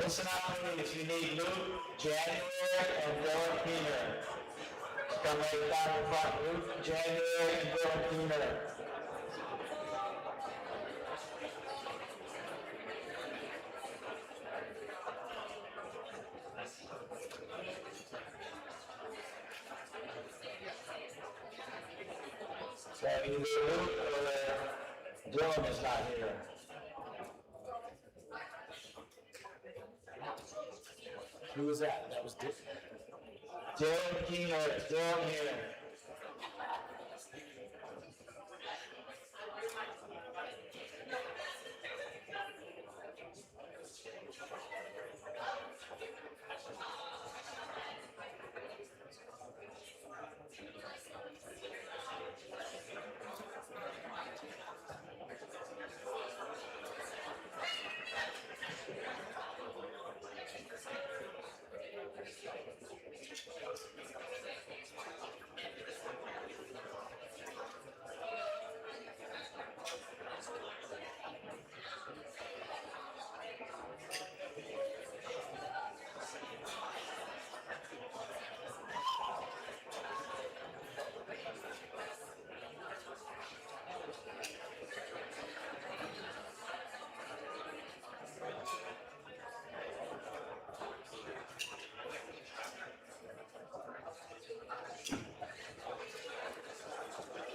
Listen up, please. You need Luke, January, and Dylan Keener. Come right down the front. Luke, January, and Dylan Keener. So either Luke or Dylan is not here. Who was that? That was Dylan Keener. Dylan here.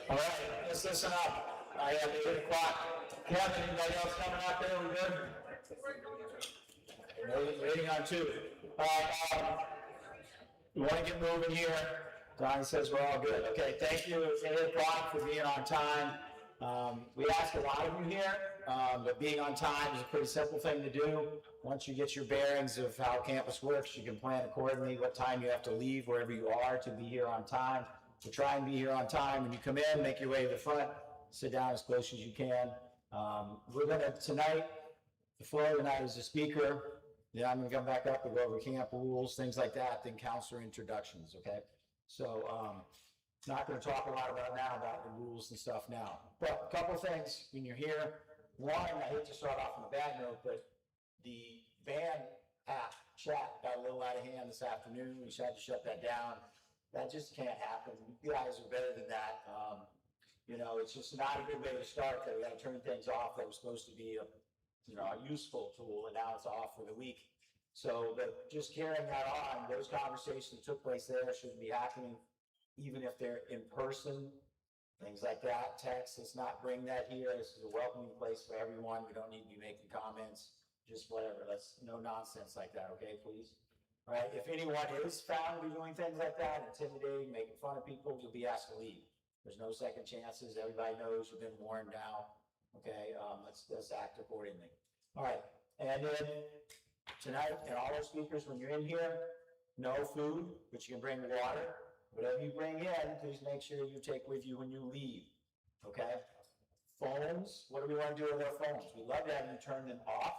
All right, let's listen up. I have 8 o'clock. Kevin, anybody else coming out there? We good? Waiting on 2. We want to get moving here. Donnie says we're all good. Okay, thank you. It's 8 o'clock for being on time. We ask a lot of you here, but being on time is a pretty simple thing to do. Once you get your bearings of how campus works, you can plan accordingly what time you have to leave wherever you are to be here on time. So try and be here on time. When you come in, make your way to the front, sit down as close as you can. We're gonna, tonight, the floor tonight is the speaker. Then I'm gonna come back up and go over camp rules, things like that, then counselor introductions, okay? So, not gonna talk a lot about the rules and stuff now. But a couple things when you're here. One, I hate to start off on a bad note, but the band app chat got a little out of hand this afternoon. We had to shut that down. That just can't happen. You guys are better than that. It's just not a good way to start that we got to turn things off. That was supposed to be a useful tool, and now it's off for the week. So, but just carrying that on, those conversations that took place there shouldn't be happening, even if they're in person, things like that. Text, let's not bring that here. This is a welcoming place for everyone. We don't need to be making comments, just whatever. Let's no nonsense like that, okay, please? All right, if anyone is found to be doing things like that, intimidating, making fun of people, you'll be asked to leave. There's no second chances. Everybody knows you've been warned now. Okay, let's act accordingly. All right, and then tonight, and all our speakers, when you're in here, no food, but you can bring water. Whatever you bring in, please make sure you take with you when you leave. Okay? Phones, what do we want to do with our phones? We love to have you turn them off.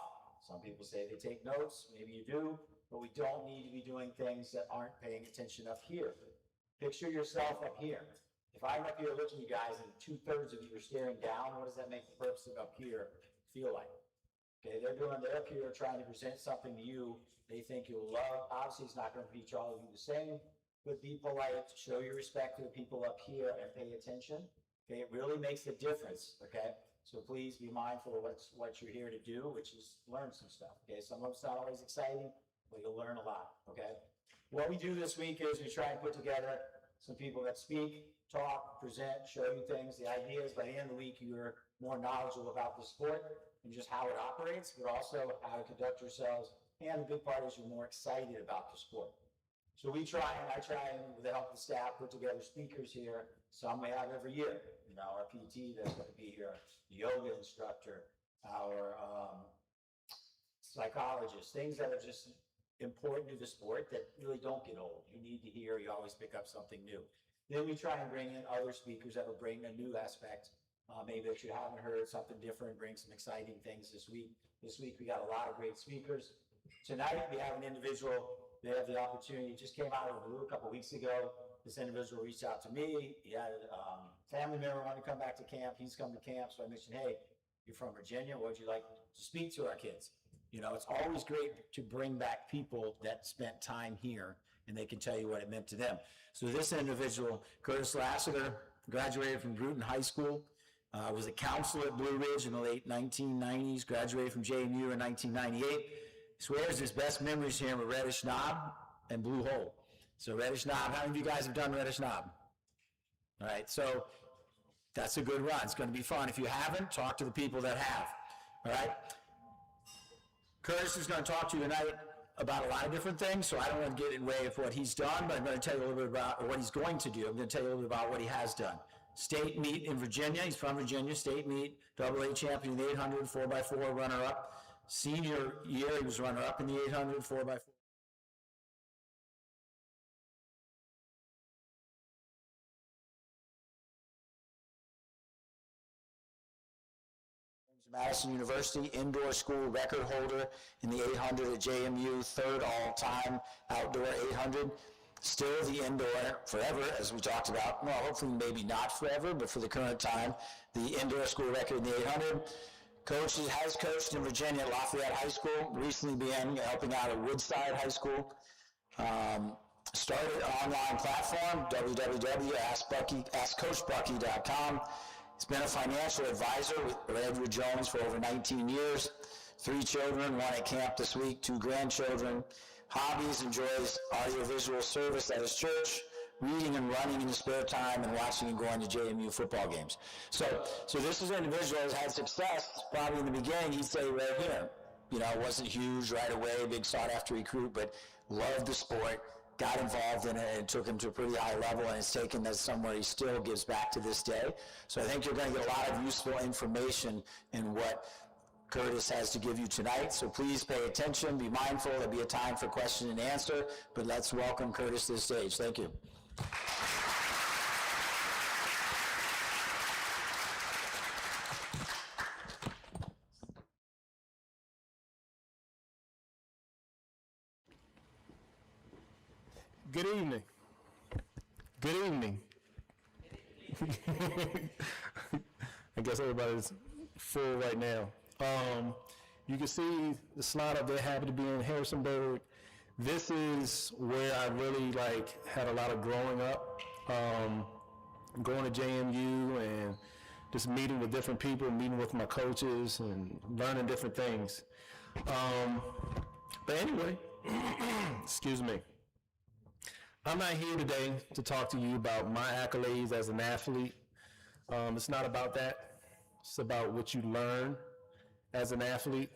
Some people say they take notes. Maybe you do. But we don't need to be doing things that aren't paying attention up here. Picture yourself up here. If I'm up here looking at you guys and 2/3 of you are staring down, what does that make the person up here feel like? Okay, they're up here trying to present something to you they think you'll love. Obviously, it's not going to reach all of you the same, but be polite, show your respect to the people up here and pay attention. Okay, it really makes a difference. Okay, so please be mindful of what you're here to do, which is learn some stuff. Okay, some of it's not always exciting, but you'll learn a lot, okay? What we do this week is we try and put together some people that speak, talk, present, show you things. The idea is by the end of the week, you're more knowledgeable about the sport and just how it operates, but also how to conduct yourselves. And the big part is you're more excited about the sport. So I try and, with the help of the staff, put together speakers here. Some we have every year. Our PT that's going to be here, the yoga instructor, our psychologist, things that are just important to the sport that really don't get old. You need to hear, you always pick up something new. Then we try and bring in other speakers that will bring a new aspect, maybe that you haven't heard, something different, bring some exciting things this week. This week we got a lot of great speakers. Tonight we have an individual, they have the opportunity, just came out of the blue a couple weeks ago. This individual reached out to me. He had a family member wanted to come back to camp. He's come to camp, so I mentioned, hey, you're from Virginia. What would you like to speak to our kids? You know, it's always great to bring back people that spent time here and they can tell you what it meant to them. So this individual, Curtis Lassiter, graduated from Bruton High School, was a counselor at Blue Ridge in the late 1990s, graduated from JMU in 1998. Swears his best memories here were Reddish Knob and Blue Hole. So Reddish Knob, how many of you guys have done Reddish Knob? All right, so that's a good run. It's going to be fun. If you haven't, talk to the people that have. All right? Curtis is going to talk to you tonight about a lot of different things, so I don't want to get in the way of what he's done, but I'm going to tell you a little bit about what he's going to do. I'm going to tell you a little bit about what he has done. State meet in Virginia. He's from Virginia. State meet, AA champion in the 800, 4x4 runner-up. Senior year, he was runner-up in the 800, 4x4. Madison University indoor school record holder in the 800 at JMU, third all-time outdoor 800. Still the indoor forever, as we talked about. Well, hopefully maybe not forever, but for the current time, the indoor school record in the 800. Has coached in Virginia at Lafayette High School. Recently began helping out at Woodside High School. Started an online platform, www.askcoachbucky.com. He's been a financial advisor with Edward Jones for over 19 years. 3 children, 1 at camp this week, 2 grandchildren. Hobbies, enjoys audiovisual service at his church, reading and running in his spare time, and watching and going to JMU football games. So this is an individual who's had success. Probably in the beginning, he'd say right here. You know, wasn't huge right away, big sought-after recruit, but loved the sport. Got involved in it and took him to a pretty high level, and it's taken that somewhere he still gives back to this day. So I think you're going to get a lot of useful information in what Curtis has to give you tonight. So please pay attention, be mindful. There'll be a time for question and answer, but let's welcome Curtis to the stage. Thank you. Good evening. Good evening. I guess everybody's full right now. You can see the slide up there, happy to be in Harrisonburg. This is where I really had a lot of growing up, going to JMU and just meeting with different people, meeting with my coaches and learning different things. But anyway, excuse me. I'm not here today to talk to you about my accolades as an athlete. It's not about that. It's about what you learn as an athlete.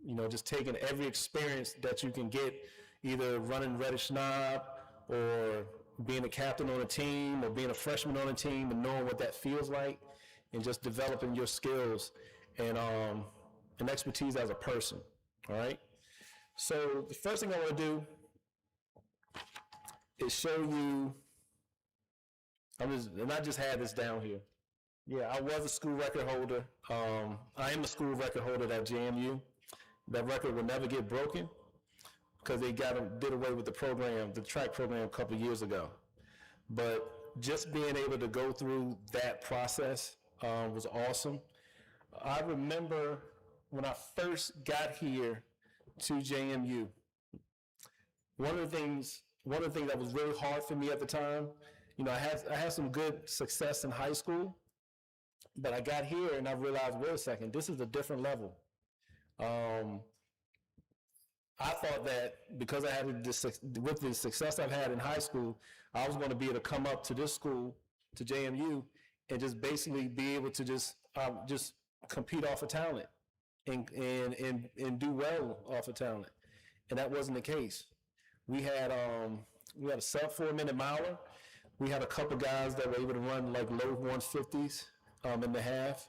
You know, just taking every experience that you can get, either running Reddish Knob or being a captain on a team or being a freshman on a team and knowing what that feels like and just developing your skills and expertise as a person, all right? So the first thing I want to do is show you, and I just had this down here. Yeah, I was a school record holder. I am a school record holder at JMU. That record will never get broken because they did away with the program, the track program a couple of years ago. But just being able to go through that process was awesome. I remember when I first got here to JMU, one of the things that was really hard for me at the time, you know, I had some good success in high school, but I got here and I realized, wait a second, this is a different level. I thought that because I had with the success I've had in high school, I was going to be able to come up to this school, to JMU, and just basically be able to just compete off of talent and do well off of talent, and that wasn't the case. We had a sub 4-minute miler. We had a couple guys that were able to run like low 150s in the half,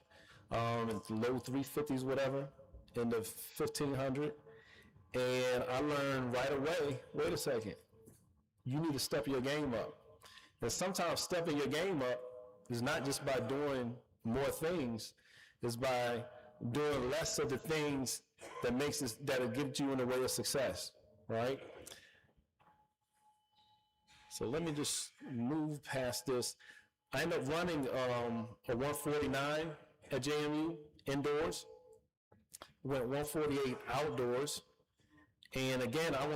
and low 350s, whatever, in the 1500. And I learned right away, wait a second, you need to step your game up. And sometimes stepping your game up is not just by doing more things, it's by doing less of the things that'll get you in the way of success, right? So let me just move past this. I ended up running a 149 at JMU indoors. went 148 outdoors. And again, I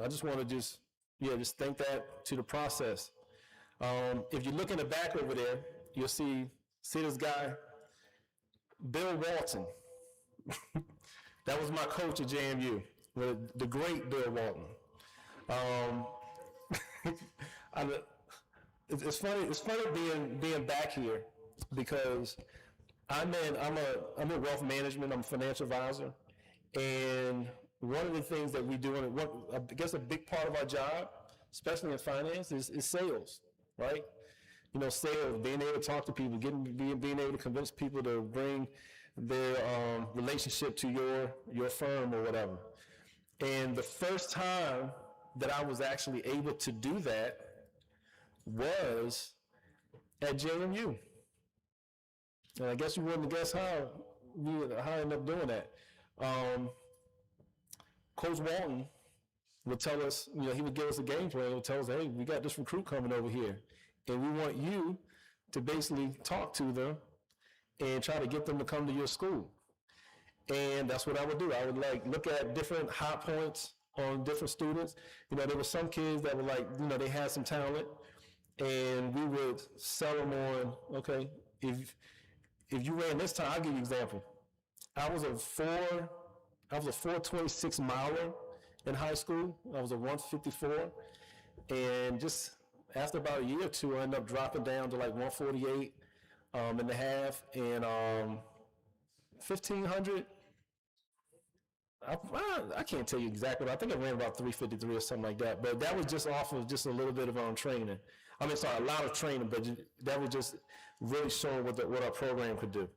just want to just think that to the process. If you look in the back over there, you'll see this guy, Bill Walton. That was my coach at JMU, the great Bill Walton. It's funny being back here because I'm in wealth management. I'm a financial advisor, and one of the things that we do, and I guess a big part of our job, especially in finance, is sales, right? You know, sales, being able to talk to people, being able to convince people to bring their relationship to your firm or whatever. And the first time that I was actually able to do that was at JMU. And I guess you wouldn't guess how I ended up doing that. Coach Walton would tell us, you know, he would give us a game plan. He would tell us, hey, we got this recruit coming over here, and we want you to basically talk to them and try to get them to come to your school. And that's what I would do. I would look at different high points on different students. You know, there were some kids that were they had some talent, and we would sell them on, okay, if you ran this time, I'll give you an example. I was a 426 miler in high school. I was a 154, and just after about a year or two, I ended up dropping down to 148 and a half, and 1,500. I can't tell you exactly, but I think I ran about 353 or something like that. But that was just off of just a little bit of training. A lot of training, but that was just really showing what our program could do.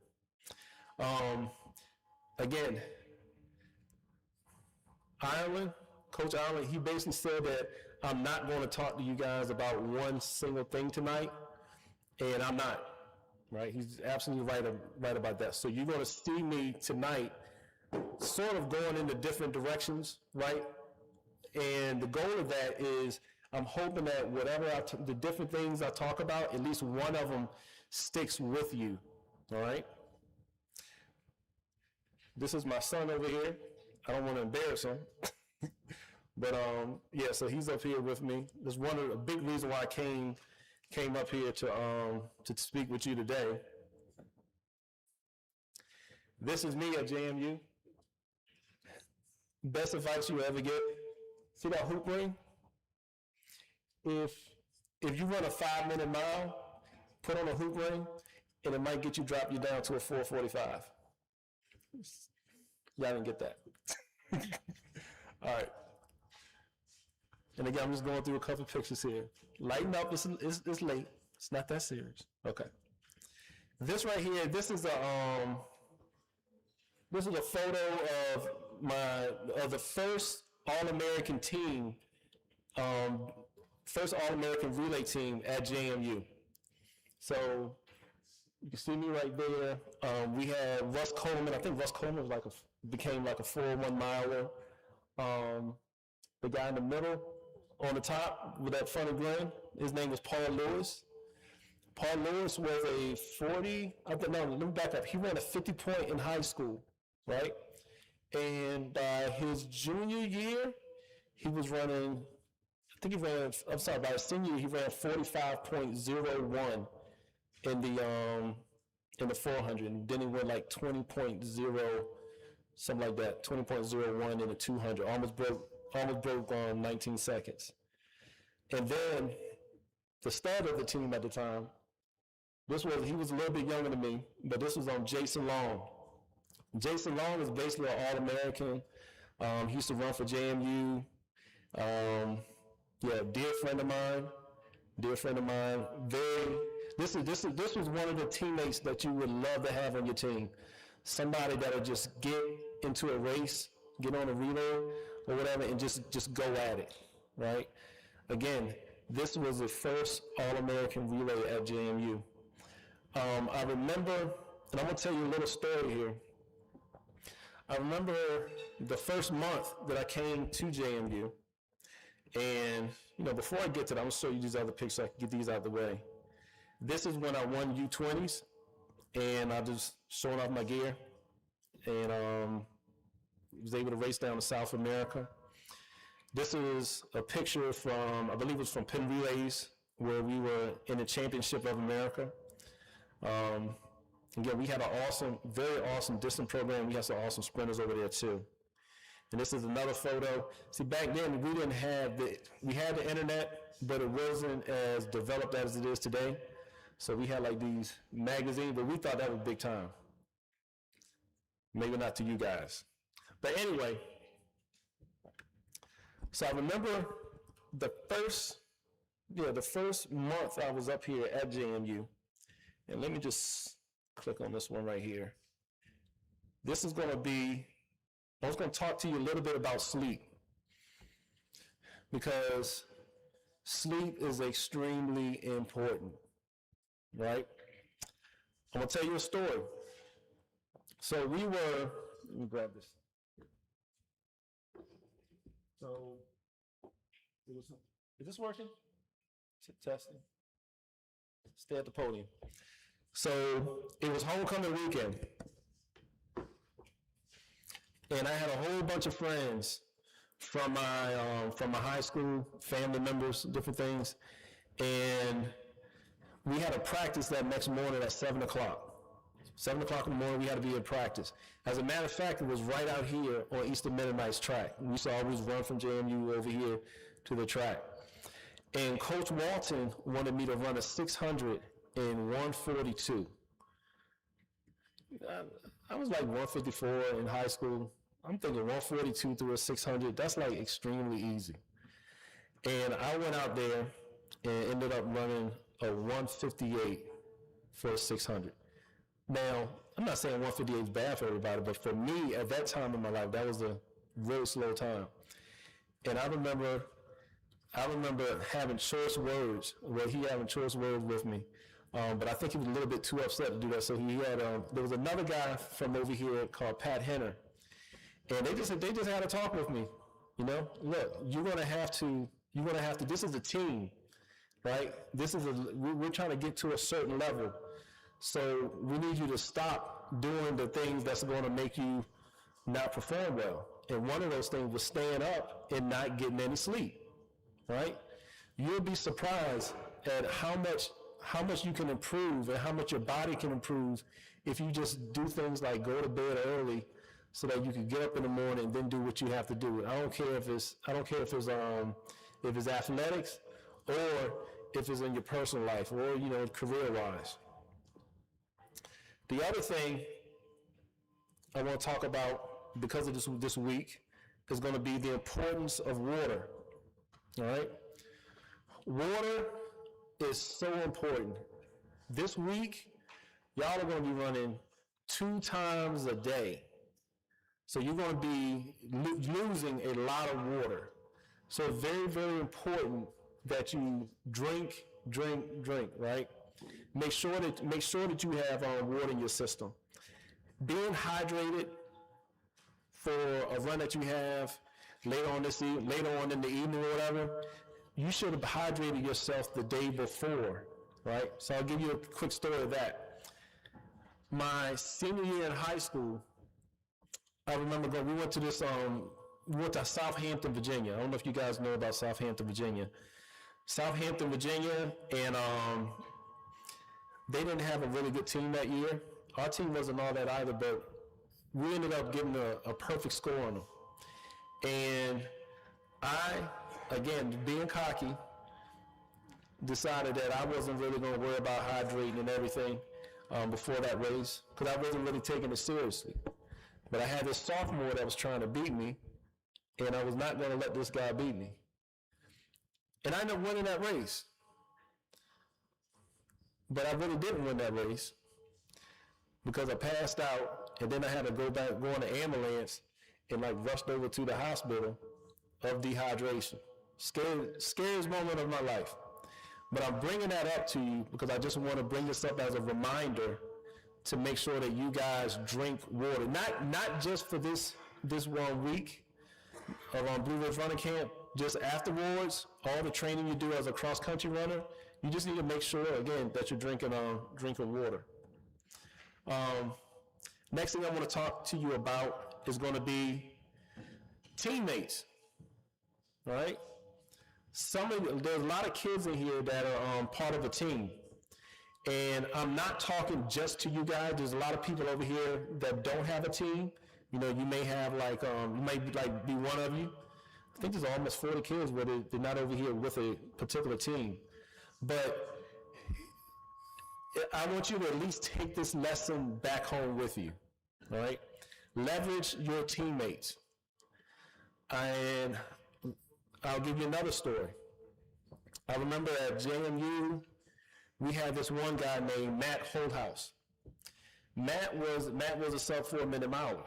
Again, Ireland, Coach Ireland, he basically said that I'm not going to talk to you guys about one single thing tonight, and I'm not, right? He's absolutely right about that. So you're going to see me tonight sort of going into different directions, right? And the goal of that is I'm hoping that whatever the different things I talk about, at least one of them sticks with you, all right? This is my son over here. I don't want to embarrass him. But yeah, so he's up here with me. That's one of the big reason why I came up here to speak with you today. This is me at JMU. Best advice you ever get. See that hoop ring? If you run a 5-minute mile, put on a hoop ring, and it might drop you down to a 4:45. Y'all didn't get that. All right. And again, I'm just going through a couple pictures here. Lighten up. It's late. It's not that serious. Okay. This right here. This is a photo of the first All-American team, first All-American relay team at JMU. So you can see me right there. We had Russ Coleman. I think Russ Coleman was became a 401 miler. The guy in the middle, on the top with that funny grin, his name was Paul Lewis. Paul Lewis was a 40. Let me back up. He ran a 50-point in high school, right? And by his junior year, he was running. By his senior year, he ran 45.01 in the 400, and then he went 20.0, something like that, 20.01 in the 200. Almost broke 19 seconds. And then the starter of the team at the time, he was a little bit younger than me, but this was Jason Long. Jason Long is basically an All-American. He used to run for JMU. Dear friend of mine. This was one of the teammates that you would love to have on your team. Somebody that'll just get into a race, get on a relay or whatever, and just go at it, right? Again, this was the first All-American relay at JMU. I remember, and I'm going to tell you a little story here. I remember the first month that I came to JMU, and before I get to that, I'm going to show you these other pictures so I can get these out of the way. This is when I won U20s, and I just showing off my gear. and was able to race down to South America. This is a picture from, I believe it was from Penn Relays, where we were in the Championship of America. Again, we had an awesome, very awesome distance program. We had some awesome sprinters over there too. And this is another photo. See, back then we didn't have we had the internet, but it wasn't as developed as it is today. So we had like these magazines, but we thought that was big time. Maybe not to you guys. But anyway, so I remember the first month I was up here at JMU, and let me just click on this one right here. This is going to be, I was going to talk to you a little bit about sleep, because sleep is extremely important, right? I'm going to tell you a story. So let me grab this. So, is this working? Testing. Stay at the podium. So it was homecoming weekend, and I had a whole bunch of friends from my high school, family members, different things, and we had a practice that next morning at 7 o'clock. 7 o'clock in the morning, we had to be in practice. As a matter of fact, it was right out here on Eastern Mennonite's track. We used to always run from JMU over here to the track. And Coach Walton wanted me to run a 600 in 142. I was like 154 in high school. I'm thinking 142 through a 600, that's like extremely easy. And I went out there and ended up running a 158 for a 600. Now, I'm not saying 158 is bad for everybody, but for me, at that time in my life, that was a really slow time. And I remember having choice words, he having choice words with me. But I think he was a little bit too upset to do that. So he had, there was another guy from over here called Pat Henner. And they just had to talk with me. You know, look, you're going to have to, this is a team, right? We're trying to get to a certain level. So we need you to stop doing the things that's going to make you not perform well. And one of those things was staying up and not getting any sleep, right? You'll be surprised at how much you can improve and how much your body can improve if you just do things like go to bed early so that you can get up in the morning and then do what you have to do. I don't care if it's athletics or if it's in your personal life or, you know, career-wise. The other thing I want to talk about because of this week is going to be the importance of water. All right? Water is so important. This week, y'all are going to be running 2 times a day. So you're going to be losing a lot of water. So very, very important that you drink, right? Make sure that you have water in your system. Being hydrated for a run that you have later on in the evening or whatever, you should have hydrated yourself the day before, right? So I'll give you a quick story of that. My senior year in high school, I remember we went to Southampton, Virginia. I don't know if you guys know about Southampton, Virginia. Southampton, Virginia, and they didn't have a really good team that year. Our team wasn't all that either, but we ended up getting a perfect score on them. And I, again, being cocky, decided that I wasn't really going to worry about hydrating and everything before that race, because I wasn't really taking it seriously. But I had this sophomore that was trying to beat me, and I was not going to let this guy beat me. And I ended up winning that race. But I really didn't win that race because I passed out, and then I had to go on the ambulance and rushed over to the hospital of dehydration. Scariest moment of my life. But I'm bringing that up to you because I just want to bring this up as a reminder to make sure that you guys drink water. Not just for this 1 week of Blue Ridge Running Camp, just afterwards, all the training you do as a cross-country runner, you just need to make sure, again, that you're drinking water. Next thing I want to talk to you about is going to be teammates. All right? There's a lot of kids in here that are part of a team. And I'm not talking just to you guys. There's a lot of people over here that don't have a team. You know, you may have you might be one of you. I think there's almost 40 kids where they're not over here with a particular team. But I want you to at least take this lesson back home with you, all right? Leverage your teammates. And I'll give you another story. I remember at JMU, we had this one guy named Matt Holthouse. Matt was a sub-4 minute miler,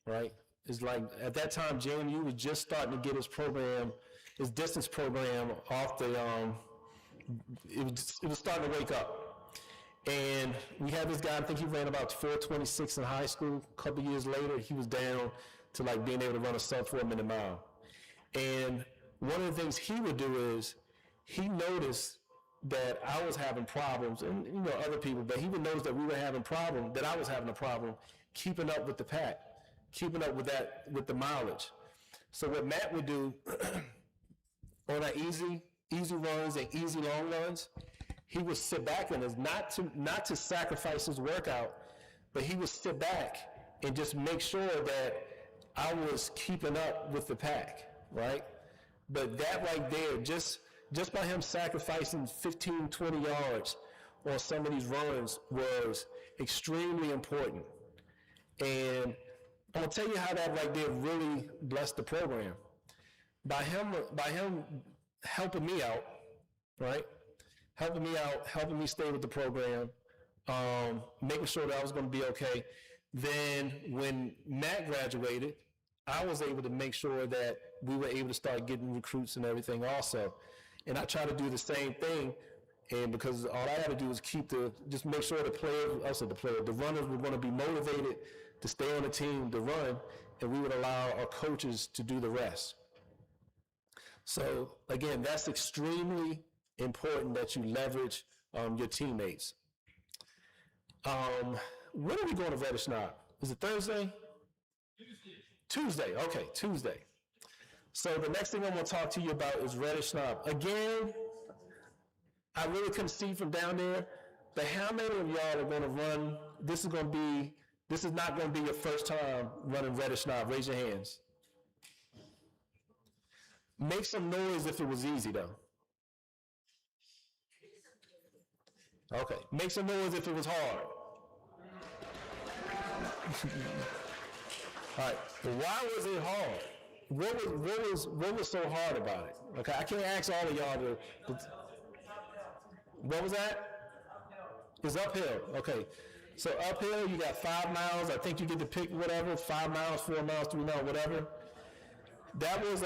right? It's like, at that time, JMU was just starting to get his distance program off the, it was starting to wake up. And we had this guy, I think he ran about 4:26 in high school. A couple years later, he was down to like being able to run a sub-4 minute mile. And one of the things he would do is, he noticed that I was having problems, and you know, other people, but he would notice that we were having problems, that I was having a problem keeping up with the pack, keeping up with the mileage. So what Matt would do on our easy runs and easy long runs, he would sit back and not to sacrifice his workout, but he would sit back and just make sure that I was keeping up with the pack, right? But that right there, just by him sacrificing 15, 20 yards on some of these runs was extremely important. And I'm gonna tell you how that right there really blessed the program. By him helping me out, right? Helping me stay with the program, making sure that I was gonna be okay. Then when Matt graduated, I was able to make sure that we were able to start getting recruits and everything also. And I try to do the same thing, and because all I had to do was just make sure the runners were going to be motivated to stay on the team to run, and we would allow our coaches to do the rest. So again, that's extremely important that you leverage your teammates. When are we going to Reddish Knob? Is it Thursday? Tuesday, okay, Tuesday. So the next thing I'm going to talk to you about is Reddish Knob. Again, I really couldn't see from down there, but how many of y'all are going to run? This is not going to be your first time running Reddish Knob. Raise your hands. Make some noise if it was easy, though. Okay. Make some noise if it was hard. All right. But why was it hard? What was so hard about it? Okay, I can't ask all of y'all to what was that? It's uphill. Okay. So uphill, you got 5 miles. I think you get to pick whatever, 5 miles, 4 miles, 3 miles, whatever. That was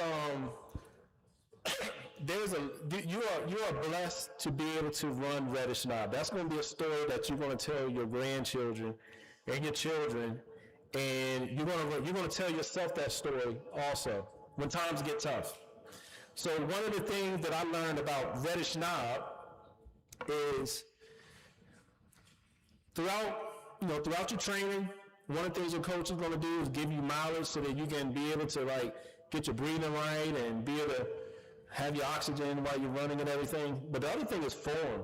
you are blessed to be able to run Reddish Knob. That's going to be a story that you're going to tell your grandchildren and your children. And you're going to tell yourself that story also when times get tough. So one of the things that I learned about Reddish Knob is throughout your training, one of the things your coach is going to do is give you mileage so that you can be able to get your breathing right and be able to have your oxygen while you're running and everything. But the other thing is form.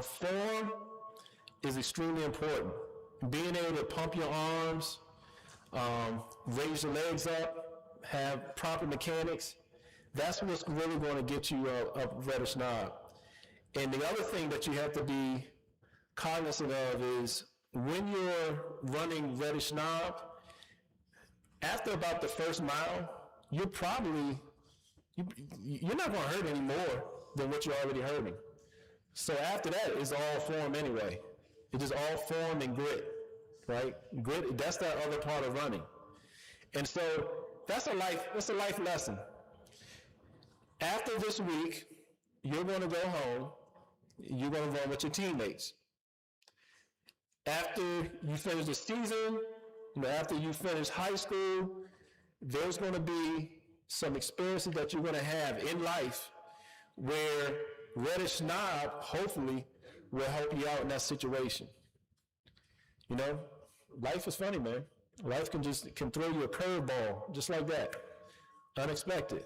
Form is extremely important. Being able to pump your arms, raise your legs up, have proper mechanics, that's what's really going to get you up Reddish Knob. And the other thing that you have to be cognizant of is when you're running Reddish Knob, after about the first mile, you're not going to hurt any more than what you're already hurting. So after that, it's all form anyway. It is all form and grit, right? Grit, that's that other part of running. And so that's a life lesson. After this week, you're going to go home, you're going to run with your teammates. After you finish the season, after you finish high school, there's going to be some experiences that you're going to have in life where Reddish Knob, hopefully, will help you out in that situation. life is funny, man. Life can throw you a curveball just like that, unexpected,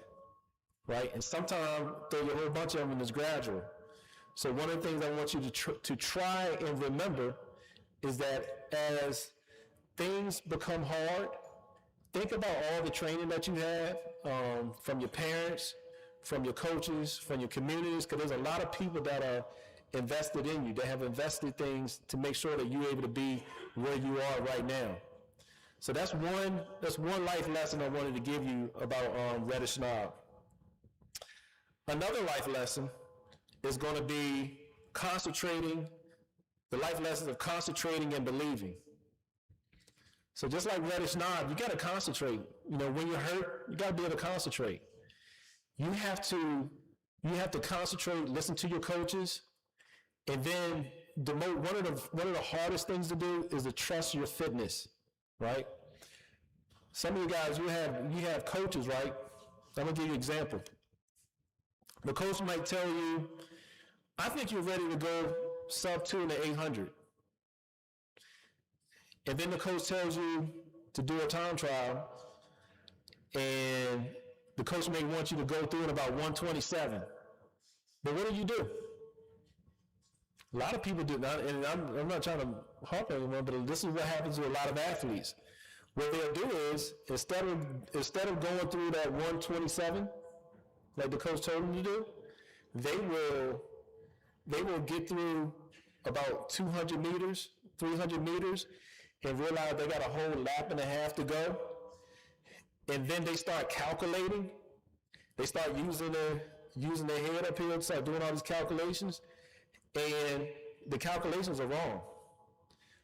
right? And sometimes throw you a whole bunch of them and it's gradual. So one of the things I want you to try and remember is that as things become hard, think about all the training that you have from your parents, from your coaches, from your communities, because there's a lot of people that are invested in you. They have invested things to make sure that you're able to be where you are right now. So that's one life lesson I wanted to give you about Reddish Knob. Another life lesson is going to be the life lessons of concentrating and believing. So just like Reddish Knob, you got to concentrate. You know, when you're hurt, you got to be able to concentrate. You have to concentrate, listen to your coaches, and then one of the hardest things to do is to trust your fitness, right? Some of you guys, you have coaches, right? I'm gonna give you an example. The coach might tell you, I think you're ready to go sub 2 in the 800. And then the coach tells you to do a time trial, and the coach may want you to go through in about 127. But what do? A lot of people do not, and I'm not trying to harp on anyone, but this is what happens to a lot of athletes. What they'll do is, instead of going through that 127, like the coach told them to do, they will get through about 200 meters, 300 meters, and realize they got a whole lap and a half to go. And then they start calculating. They start using their head up here and start doing all these calculations. And the calculations are wrong,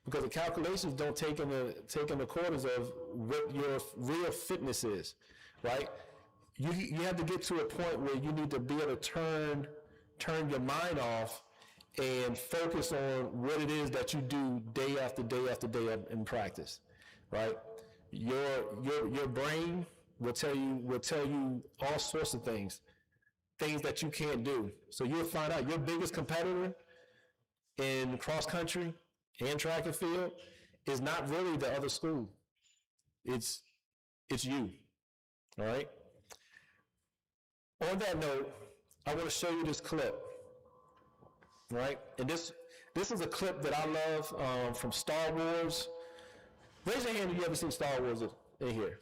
because the calculations don't take in the quarters of what your real fitness is, right? You have to get to a point where you need to be able to turn your mind off and focus on what it is that you do day after day after day in practice, right? Your brain will tell you all sorts of things that you can't do. So you'll find out your biggest competitor in cross country and track and field is not really the other school. It's you. All right. On that note, I want to show you this clip. Right? And this is a clip that I love from Star Wars. Raise your hand if you ever seen Star Wars in here.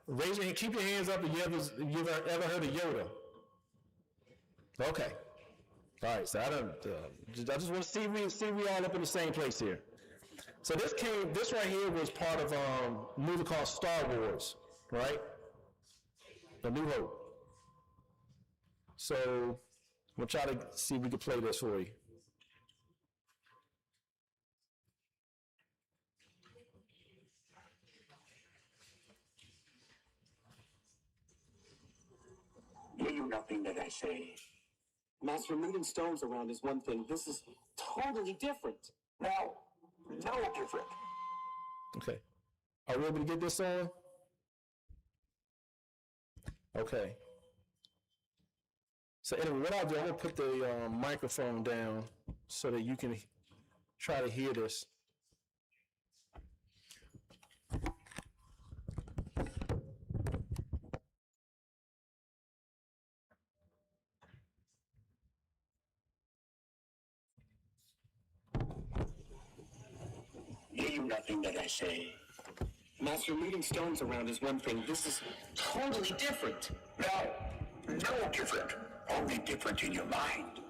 Raise your hand. Keep your hands up if you ever heard of Yoda. Okay. All right. So I just want to see we all up in the same place here. So this right here was part of a movie called Star Wars, right? A New Hope. So we'll try to see if we can play this for you. Hear you nothing that I say. Master, moving stones around is one thing. This is totally different. No different. Okay. Are we able to get this on? Okay. So anyway, what I'll do, I'm going to put the microphone down so that you can try to hear this. Hear you nothing that I say. Master, moving stones around is one thing. This is totally different. No different. Only different in your mind.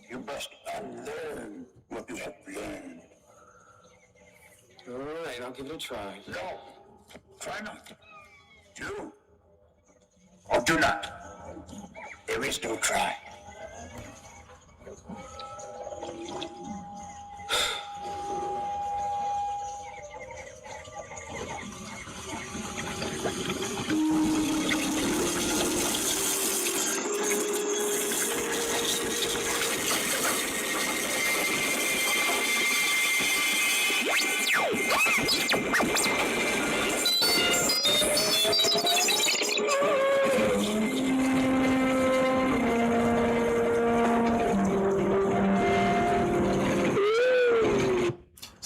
You must unlearn what you have learned. All right, I'll give it a try. No, try not. Do. Or do not. There is no try.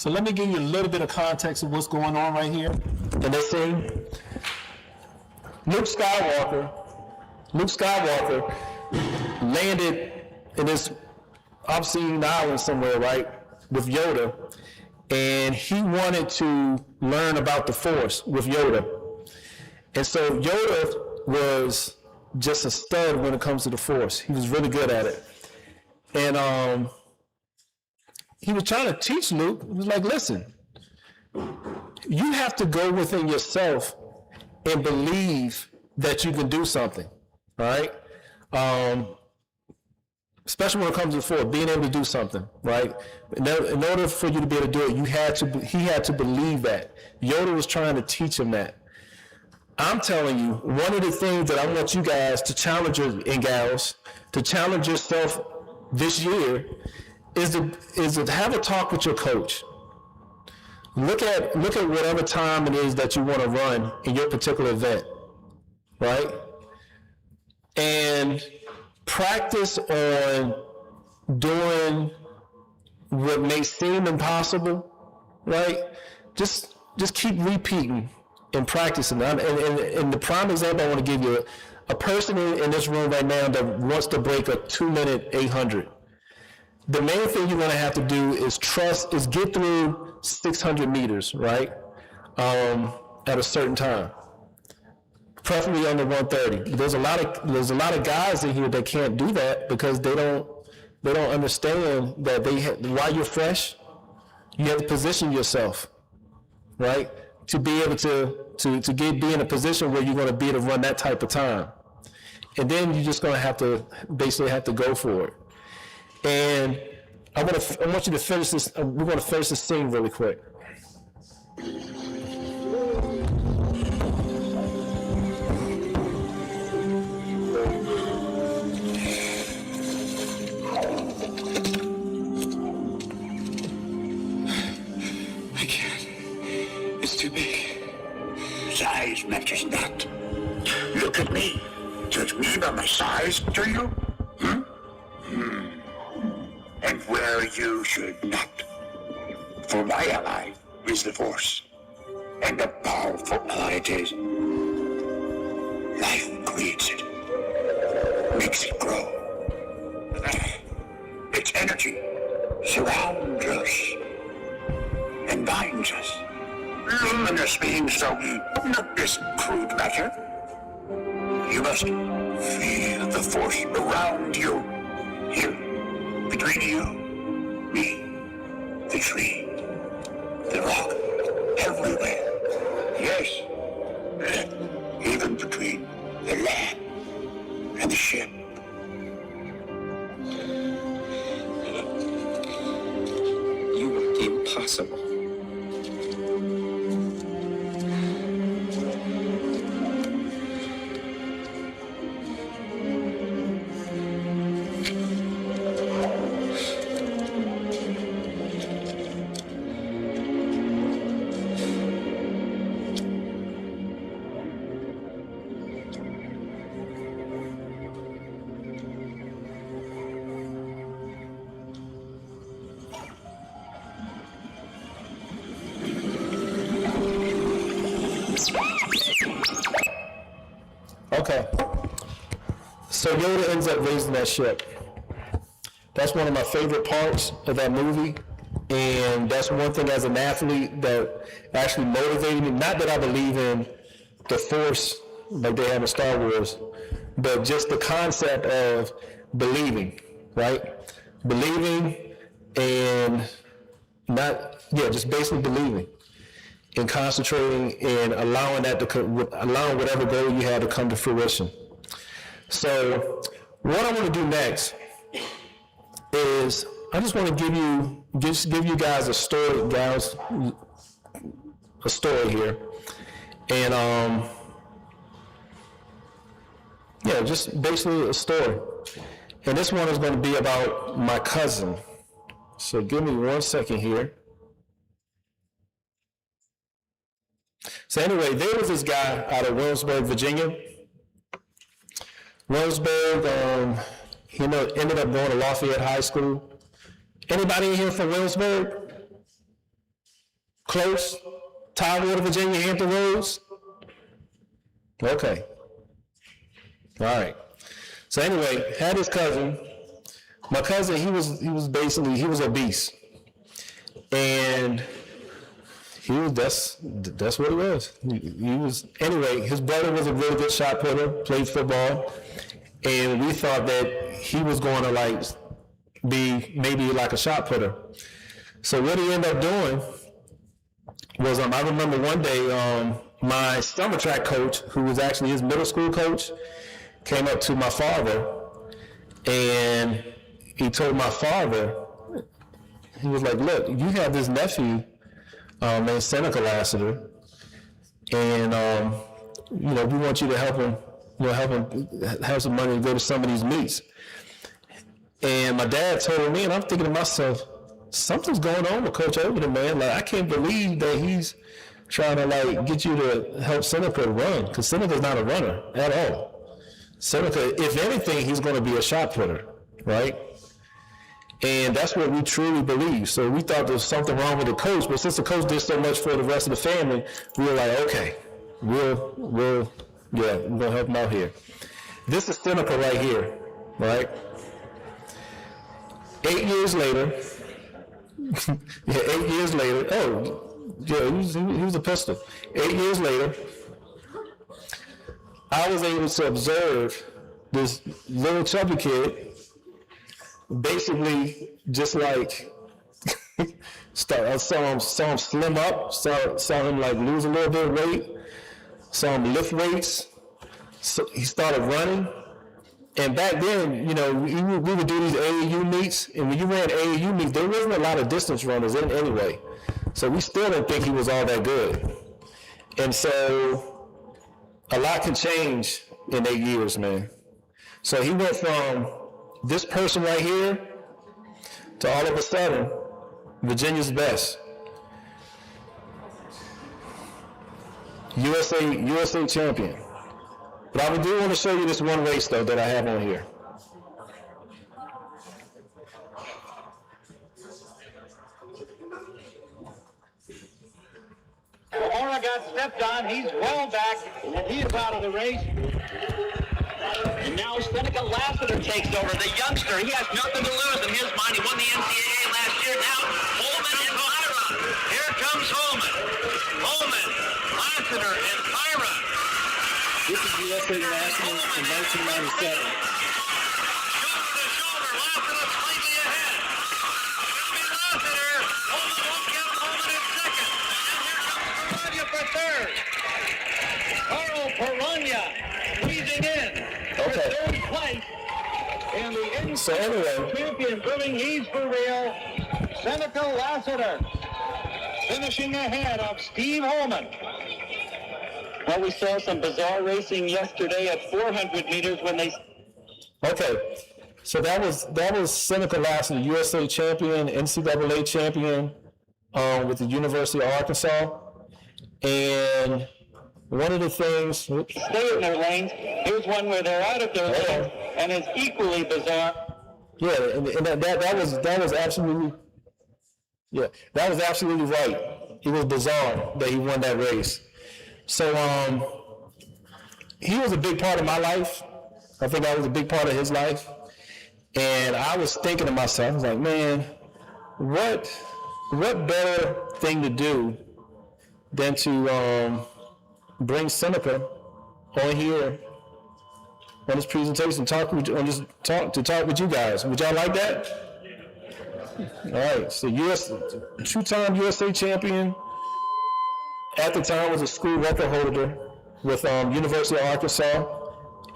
So let me give you a little bit of context of what's going on right here in this scene. Luke Skywalker landed in this obscene island somewhere, right, with Yoda, and he wanted to learn about the Force with Yoda. And so Yoda was just a stud when it comes to the Force. He was really good at it. And he was trying to teach Luke. He was like, listen, you have to go within yourself and believe that you can do something, all right? Especially when it comes to the Force, being able to do something, right? In order for you to be able to do it, he had to believe that. Yoda was trying to teach him that. I'm telling you, one of the things that I want you guys to challenge and gals to challenge yourself this year is to have a talk with your coach. Look at whatever time it is that you want to run in your particular event, right? And practice on doing what may seem impossible, right? Just keep repeating and practicing. And the prime example I want to give you, a person in this room right now that wants to break a 2-minute 800. The main thing you're going to have to do is get through 600 meters, right? At a certain time, preferably under 130. There's a lot of guys in here that can't do that because they don't understand that while you're fresh, you have to position yourself, right? To be able to be in a position where you're going to be able to run that type of time. And then you're just going to basically have to go for it. And I want you to finish this. We're going to finish this scene really quick. I can't. It's too big. Size matters not. Look at me. Judge me by my size, do you? And where you should not. For my ally is the Force. And a powerful ally it is. Life creates it. Makes it grow. Its energy surrounds us and binds us. Luminous beings, so not this crude matter. You must feel the Force around you. Here, between you, me, the tree, the rock, everywhere. Yes, even between the land and the ship. You are impossible. Okay. So Yoda ends up raising that ship. That's one of my favorite parts of that movie. And that's one thing as an athlete that actually motivated me. Not that I believe in the Force like they have in Star Wars, but just the concept of believing, right? Believing and just basically believing and concentrating and allowing whatever goal you had to come to fruition. So what I want to do next is I just want to give you guys a story, here. And just basically a story. And this one is going to be about my cousin. So give me 1 second here. So anyway, there was this guy out of Williamsburg, Virginia. Williamsburg, he ended up going to Lafayette High School. Anybody in here from Williamsburg? Close? Tidewater, Virginia, Hampton Roads? Okay. All right. So anyway, had his cousin. My cousin, he was obese. And that's what it was. He was, anyway, his brother was a really good shot putter, played football. And we thought that he was going to like be maybe like a shot putter. So what he ended up doing was, I remember one day, my summer track coach, who was actually his middle school coach, came up to my father, and he told my father, he was like, look, you have this nephew named Seneca Lassiter, and we want you to help him, help him have some money to go to some of these meets. And my dad told me, and I'm thinking to myself, something's going on with Coach Overton, man. Like, I can't believe that he's trying to like get you to help Seneca run, because Seneca's not a runner at all. Seneca, if anything, he's going to be a shot putter, right? And that's what we truly believe. So we thought there was something wrong with the coach, but since the coach did so much for the rest of the family, we were like, okay, we're going to help him out here. This is Seneca right here, right? 8 years later, 8 years later, he was a pistol. 8 years later, I was able to observe this little chubby kid basically just like saw him slim up, saw him like lose a little bit of weight, saw him lift weights. So he started running. And back then, we would do these AAU meets, and when you ran AAU meets, there wasn't a lot of distance runners in anyway. So we still didn't think he was all that good. And so a lot can change in 8 years, man. So he went from this person right here to all of a sudden, Virginia's best. USA champion. But I do want to show you this one race, though, that I have on here. O'Hara got stepped on. He's well back, and he is out of the race. And now Seneca Lassiter takes over. The youngster, he has nothing to lose in his mind. He won the NCAA last year. Now, Holman and Pyra. Here comes Holman. Lassiter, and Pyra. This is USA Nationals in 1997. Shoulder to shoulder. Lassiter slightly ahead. Lassiter. Holman won't get Holman in second. And here comes Peranya for third. Carl Peranya squeezing in. Okay. Third place, and the So anyway, champion proving he's for real, Seneca Lassiter, finishing ahead of Steve Holman. Well, we saw some bizarre racing yesterday at 400 meters when they... okay. So that was Seneca Lassiter, USA champion, NCAA champion with the University of Arkansas. And one of the things... stay in their lanes. Here's one where they're out of their lanes, and it's equally bizarre. Yeah, and that was absolutely... Yeah, that was absolutely right. It was bizarre that he won that race. So he was a big part of my life. I think I was a big part of his life. And I was thinking to myself, I was like, man, what better thing to do than to bring Seneca on here on this presentation, talk with you guys. Would y'all like that? All right, so two-time USA champion, at the time was a school record holder with University of Arkansas,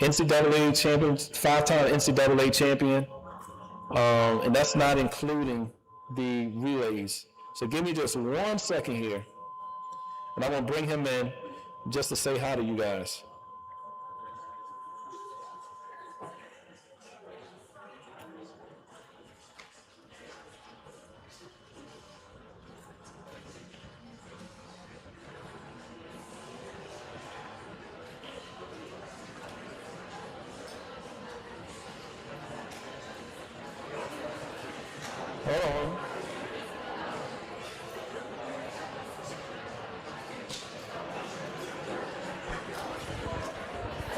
NCAA champion, 5-time NCAA champion, and that's not including the relays. So give me just 1 second here, and I'm gonna bring him in just to say hi to you guys. Hold on.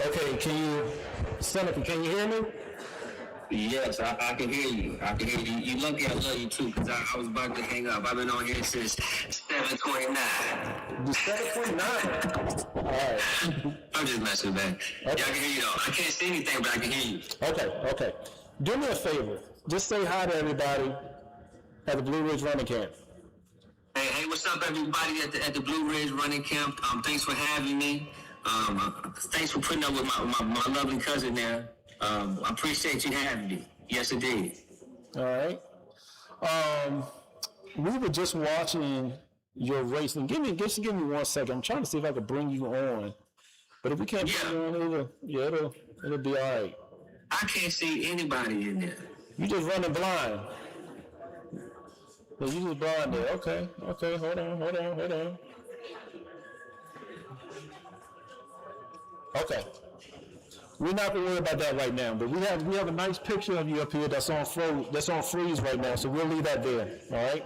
Okay, Seneca, can you hear me? Yes, I can hear you. I can hear you. You lucky I love you too, because I was about to hang up. I've been on here since 7:29. The 7.9. All right. I'm just messing, man. Okay. Yeah, I can hear you though. I can't see anything, but I can hear you. Okay. Do me a favor. Just say hi to everybody at the Blue Ridge Running Camp. Hey, what's up, everybody at the Blue Ridge Running Camp? Thanks for having me. Thanks for putting up with my lovely cousin there. I appreciate you having me. Yes, indeed. All right. We were just watching your race, and give me 1 second. I'm trying to see if I can bring you on, but if we can't bring you on, it'll be all right. I can't see anybody in there. You just running blind. So you just blind there. Okay. Hold on. Okay. We're not gonna worry about that right now, but we have a nice picture of you up here that's on freeze right now, so we'll leave that there. All right.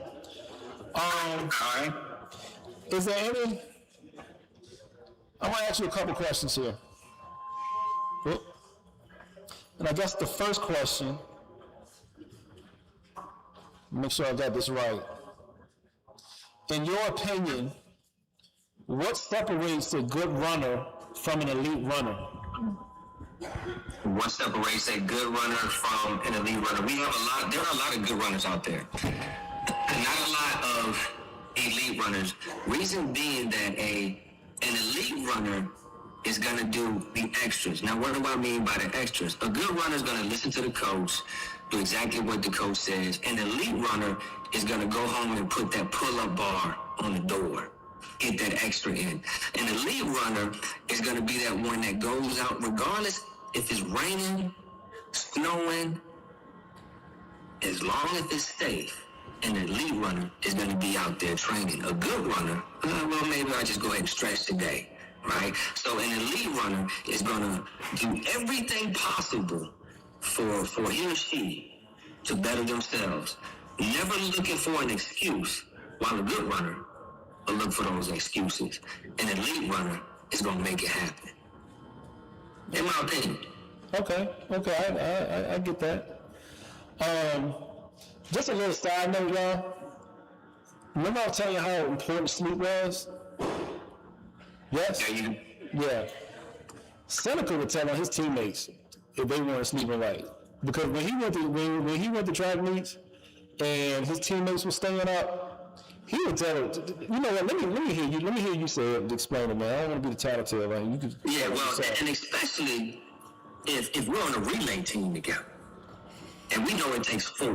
All right. Is there any? I'm gonna ask you a couple questions here. Oop. And I guess the first question, make sure I got this right. In your opinion, what separates a good runner from an elite runner? What separates a good runner from an elite runner? There are a lot of good runners out there. Not a lot of elite runners. Reason being that an elite runner is going to do the extras. Now, what do I mean by the extras? A good runner is going to listen to the coach, do exactly what the coach says. An elite runner is going to go home and put that pull-up bar on the door. Get that extra in. An elite runner is going to be that one that goes out regardless if it's raining, snowing, as long as it's safe. An elite runner is going to be out there training. A good runner, well, maybe I'll just go ahead and stretch today, right? So an elite runner is going to do everything possible for he or she to better themselves, never looking for an excuse, while a good runner will look for those excuses. An elite runner is going to make it happen. In my opinion. Okay, I get that. Just a little side note, y'all. Remember I was telling you how important sleep was? Yes? Yeah. Seneca would tell his teammates if they weren't sleeping right. Because when he went to track meets and his teammates were staying up, he would tell them, you know what, let me hear you say it and explain it, man. I don't want to be the tattletale, right? You could, yeah, well, and especially if we're on a relay team together, and we know it takes 4.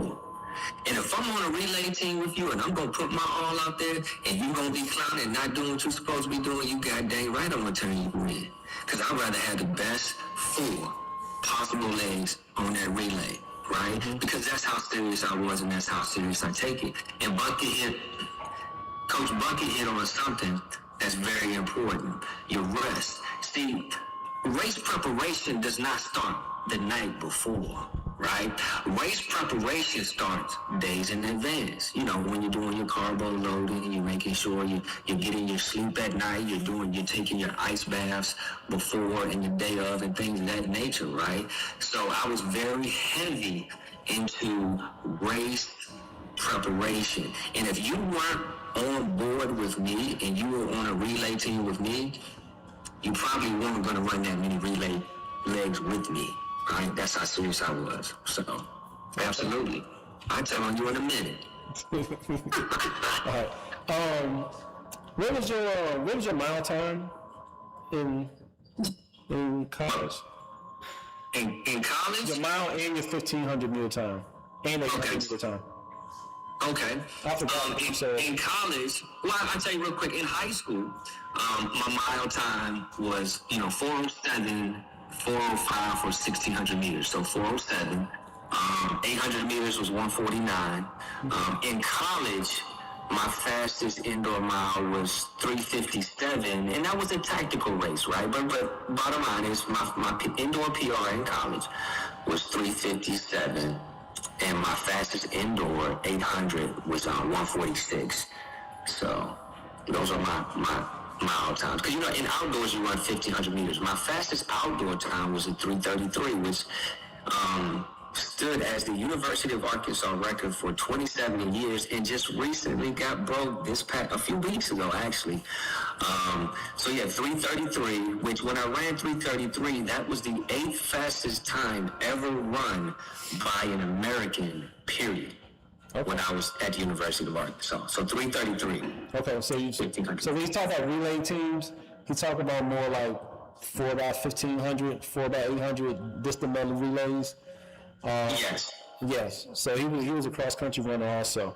And if I'm on a relay team with you and I'm going to put my all out there and you're going to be clowning and not doing what you're supposed to be doing, you got dang right I'm going to turn you in. Because I'd rather have the best 4 possible legs on that relay, right? Mm-hmm. Because that's how serious I was and that's how serious I take it. And Coach Bucket hit on something that's very important, your rest. See, race preparation does not start the night before, right? Race preparation starts days in advance. You know, when you're doing your carbo loading, you're making sure you're getting your sleep at night, you're taking your ice baths before and the day of and things of that nature, right? So I was very heavy into race preparation. And if you weren't on board with me and you were on a relay team with me, you probably weren't going to run that many relay legs with me, right? That's how serious I was. So, absolutely. I'll tell on you in a minute. All right. What was your mile time in college? In college? Your mile and your 1,500 meter time. And your 100 meter time. Okay. In college, well, I'll tell you real quick. In high school, my mile time was, 4:07, 4:05 for 1,600 meters. So 4:07. 800 meters was 1:49. In college, my fastest indoor mile was 3:57, and that was a tactical race, right? But bottom line is, my indoor PR in college was 3:57. And my fastest indoor 800 was 1:46. So those are my mile times. Because, you know, in outdoors, you run 1,500 meters. My fastest outdoor time was a 3:33, which stood as the University of Arkansas record for 27 years and just recently got broke a few weeks ago, actually. So yeah, 3:33, which when I ran 3:33, that was the 8th fastest time ever run by an American, period. When I was at the University of Arkansas. So 3:33. Okay, so when you talk about relay teams, he talk about more like 4x1500, 4x800 distant medley relays. Yes. Yes. So he was a cross country runner also.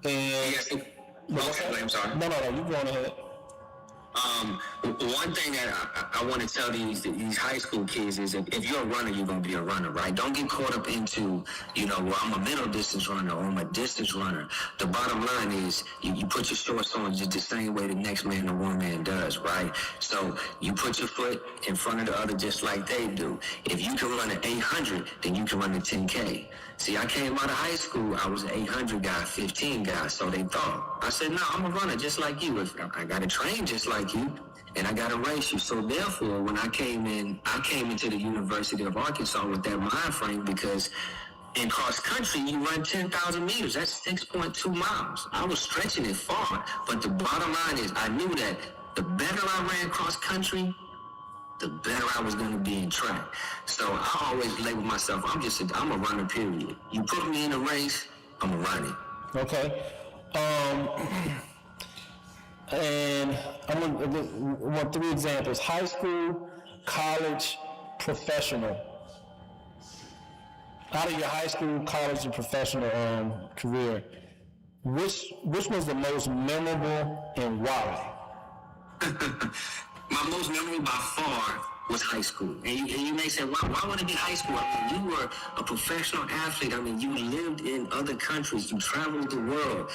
And Yes. Okay, I'm sorry. No, you go on ahead. One thing that I want to tell these high school kids is if you're a runner, you're going to be a runner, right? Don't get caught up into, you know, well, I'm a middle distance runner or I'm a distance runner. The bottom line is you put your shorts on just the same way the next man or woman does, right? So you put your foot in front of the other just like they do. If you can run an 800, then you can run a 10K. See, I came out of high school, I was an 800 guy, 15 guy, so they thought. I said, no, I'm a runner just like you. I got to train just like you, and I got to race you. So therefore, when I came into the University of Arkansas with that mind frame because in cross country, you run 10,000 meters. That's 6.2 miles. I was stretching it far, but the bottom line is I knew that the better I ran cross country, the better I was going to be in track. So I always label myself, I'm a runner, period. You put me in a race, I'm a runner. Okay. And I want 3 examples: high school, college, professional. Out of your high school, college, and professional career, which was the most memorable and why? My most memorable by far was high school. And you may say, why would it be high school? I mean, you were a professional athlete. I mean, you lived in other countries. You traveled the world.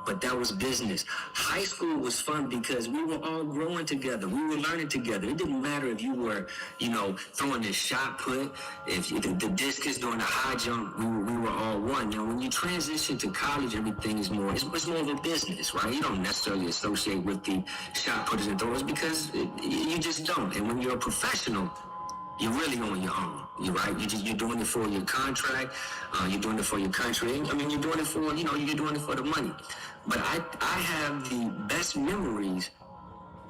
But that was business. High school was fun because we were all growing together. We were learning together. It didn't matter if you were, you know, throwing the shot put, if the discus doing the high jump, we were all one. You know, when you transition to college, everything is more, it's more of a business, right? You don't necessarily associate with the shot putters and throwers because you just don't. And when you're a professional, you're really on your own. You're right. You're doing it for your contract. You're doing it for your country. I mean, you're doing it for, you know, you're doing it for the money. But I have the best memories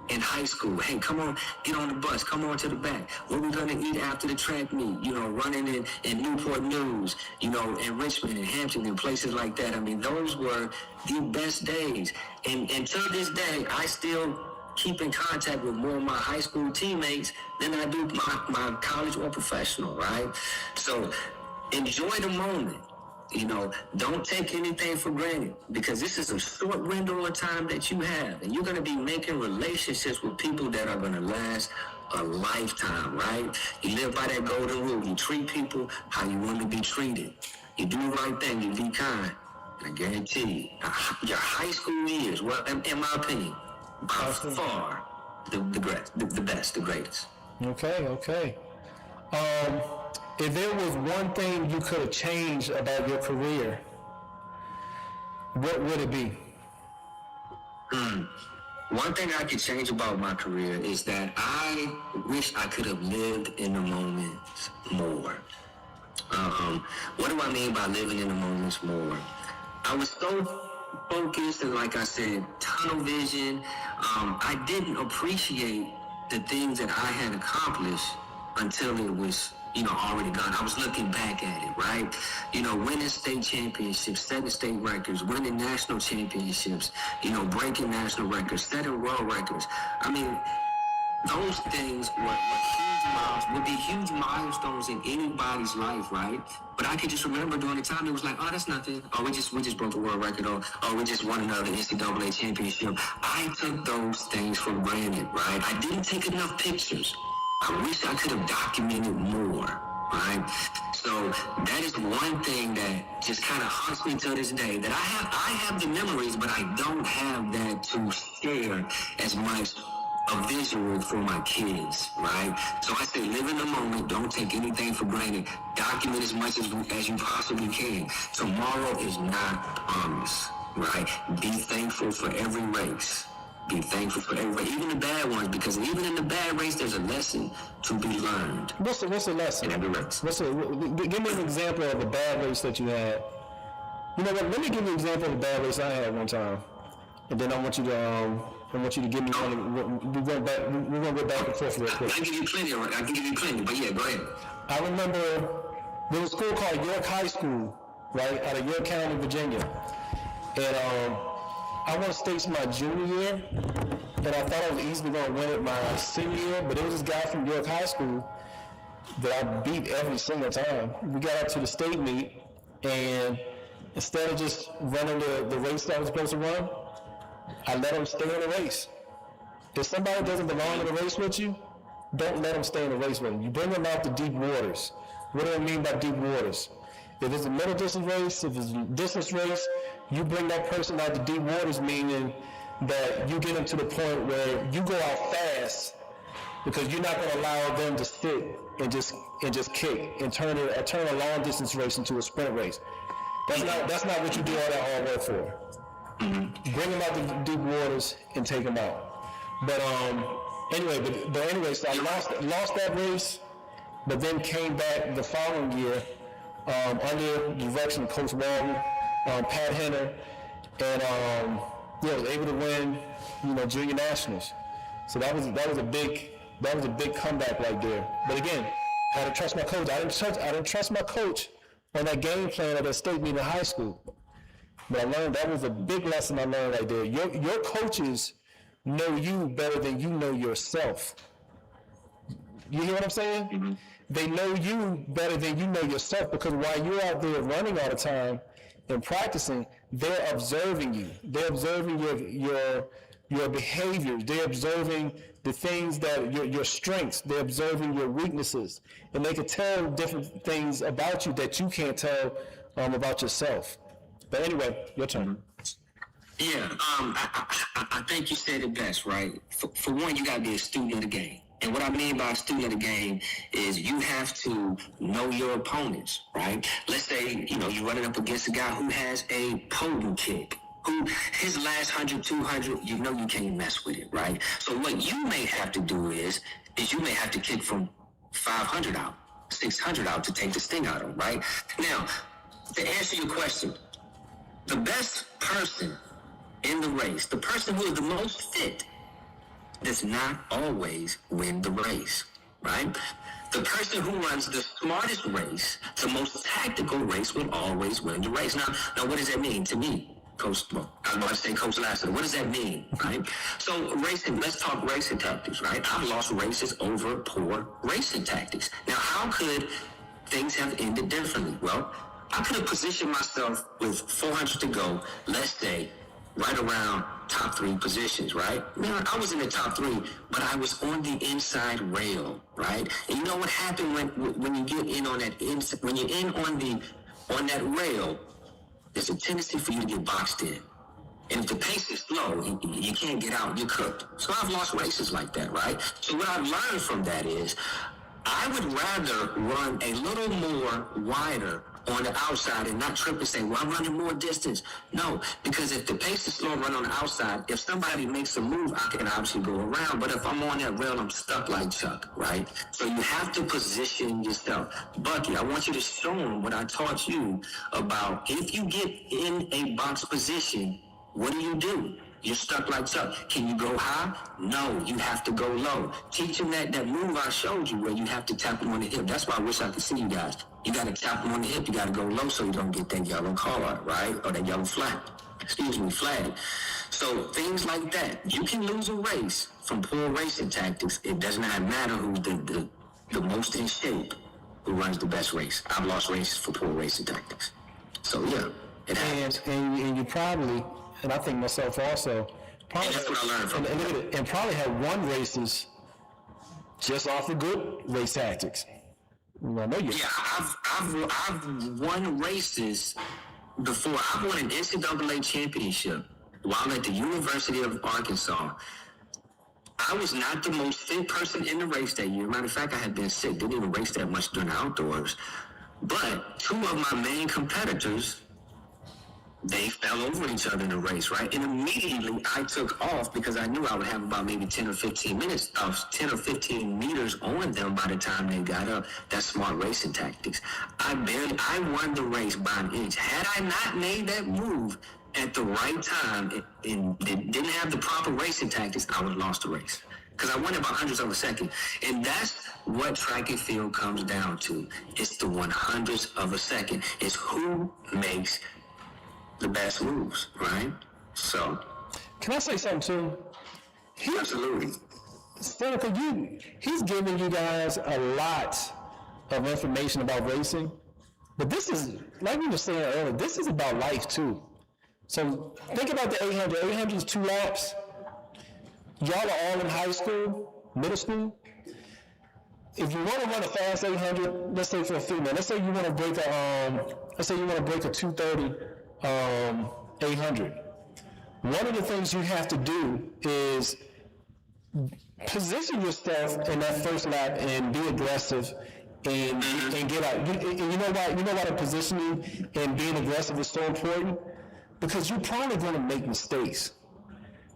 in high school. Hey, come on, get on the bus. Come on to the back. What we gonna eat after the track meet? You know, running in Newport News, you know, in Richmond and Hampton and places like that. I mean, those were the best days. And to this day, I still keep in contact with more of my high school teammates than I do my college or professional, right? So enjoy the moment. You know, don't take anything for granted because this is a short window of time that you have. And you're going to be making relationships with people that are going to last a lifetime, right? You live by that golden rule. You treat people how you want to be treated. You do the right thing. You be kind. And I guarantee you, your high school years, well, in my opinion, by far the best, the greatest. Okay. If there was one thing you could have changed about your career, what would it be? One thing I could change about my career is that I wish I could have lived in the moments more. What do I mean by living in the moments more? I was so focused and, like I said, tunnel vision. I didn't appreciate the things that I had accomplished until it was, you know, already gone. I was looking back at it, right? You know, winning state championships, setting state records, winning national championships, you know, breaking national records, setting world records. I mean, those things would be huge milestones in anybody's life, right? But I could just remember during the time it was like, oh, that's nothing. Oh, we just broke a world record. Or we just won another NCAA championship. I took those things for granted, right? I didn't take enough pictures. I wish I could have documented more, right? So that is one thing that just kind of haunts me to this day, that I have the memories, but I don't have that to share as much a visual for my kids, right? So I say live in the moment, don't take anything for granted, document as much as you possibly can. Tomorrow is not promised, right? Be thankful for every race. Be thankful for everybody, even the bad ones, because even in the bad race, there's a lesson to be learned What's the lesson? in every race. Give me an example of a bad race that you had. You know what? Let me give you an example of a bad race I had one time, and then I want you to give me one. We're gonna go back and forth real I quick. can give you plenty, but yeah, go ahead. I remember there was a school called York High School, right, out of York County, Virginia, and I won states my junior year, and I thought I was easily going to win it my senior year, but there was this guy from York High School that I beat every single time. We got up to the state meet, and instead of just running the race that I was supposed to run, I let him stay in the race. If somebody doesn't belong in the race with you, don't let them stay in the race with you. You bring them out to deep waters. What do I mean by deep waters? If it's a middle distance race, if it's a distance race, you bring that person out to deep waters, meaning that you get them to the point where you go out fast because you're not going to allow them to sit and just kick and turn a long distance race into a sprint race. That's not what you do all that hard work for. Bring them out to deep waters and take them out. But anyway, so I lost that race, but then came back the following year under the direction of Coach Walton, Pat Henner, and was able to win, junior nationals. So that was a big comeback right there. But again, I had to trust my coach. I didn't trust my coach on that game plan at that state meet in high school. But I learned that was a big lesson I learned right there. Your coaches know you better than you know yourself. You hear what I'm saying? Mm-hmm. They know you better than you know yourself, because while you're out there running all the time and practicing, they're observing you. They're observing your behaviors. They're observing the things that your strengths. They're observing your weaknesses, and they can tell different things about you that you can't tell about yourself. But anyway, your turn. Yeah, I think you said it best, right? For one, you got to be a student of the game. And what I mean by a student of the game is you have to know your opponents, right? Let's say, you're running up against a guy who has a potent kick, who his last 100, 200, you can't mess with it, right? So what you may have to do is you may have to kick from 500 out, 600 out to take the sting out of him, right? Now, to answer your question, the best person in the race, the person who is the most fit, does not always win the race, right? The person who runs the smartest race, the most tactical race, will always win the race. Now, what does that mean to me, Coach? Well, I was about to say Coach Lassiter. What does that mean, right? So racing, let's talk racing tactics, right? I've lost races over poor racing tactics. Now, how could things have ended differently? Well, I could have positioned myself with 400 to go, let's say, right around top 3 positions, right? Now, I was in the top 3, but I was on the inside rail, right? And you know what happened when you get in on that when you're in on that rail, there's a tendency for you to get boxed in. And if the pace is slow, you can't get out, you're cooked. So I've lost races like that, right? So what I've learned from that is I would rather run a little more wider on the outside and not trip and say, well, I'm running more distance. No, because if the pace is slow, run on the outside. If somebody makes a move, I can obviously go around. But if I'm on that rail, I'm stuck like Chuck, right? So you have to position yourself. Bucky, I want you to show them what I taught you about if you get in a box position, what do? You're stuck like Chuck. Can you go high? No, you have to go low. Teach them that move I showed you where you have to tap them on the hip. That's why I wish I could see you guys. You got to tap them on the hip. You got to go low so you don't get that yellow card, right? Or that yellow flag. So things like that. You can lose a race from poor racing tactics. It does not matter who's the most in shape, who runs the best race. I've lost races for poor racing tactics. So yeah, it happens. And you probably, and I think myself also, probably, and that's what I learned from it. And probably have won races just off of good race tactics. I know you. Yeah, I've won races before. I've won an NCAA championship while at the University of Arkansas. I was not the most fit person in the race that year. Matter of fact, I had been sick. Didn't even race that much during the outdoors. But 2 of my main competitors they fell over each other in the race, right? And immediately I took off because I knew I would have about maybe 10 or 15 meters on them by the time they got up. That's smart racing tactics. I won the race by an inch. Had I not made that move at the right time and didn't have the proper racing tactics, I would have lost the race. Because I won it by hundredths of a second. And that's what track and field comes down to. It's the 100ths of a second. It's who makes the best moves, right? So, Can I say something too? absolutely. Seneca, he's giving you guys a lot of information about racing, but this is, like we were saying earlier, this is about life too. So think about the 800. 800 is 2 laps. Y'all are all in high school, middle school. If you want to run a fast 800, let's say for a female, let's say you want to break a 230 800. One of the things you have to do is position yourself in that first lap and be aggressive and get out. You know why the positioning and being aggressive is so important? Because you're probably going to make mistakes.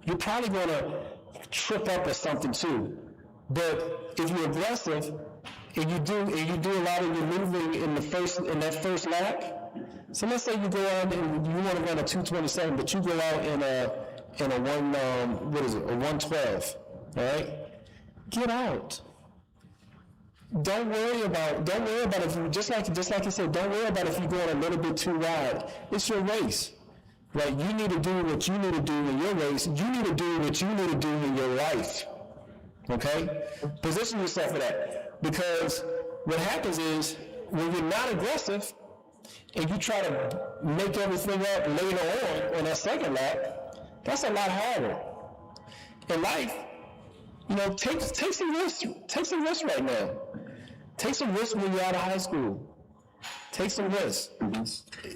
You're probably going to trip up or something too. But if you're aggressive and you do a lot of your moving in that first lap. So let's say you go out and you want to run a 227, but you go out in a 112. All right, get out. Don't worry about if you just like you said. Don't worry about if you're going a little bit too wide. It's your race, right? You need to do what you need to do in your race. You need to do what you need to do in your life. Okay, position yourself for that, because what happens is when you're not aggressive and you try to make everything up later on that second lap, that's a lot harder. In life, take some risks. Take some risks right now. Take some risks when you're out of high school. Take some risks.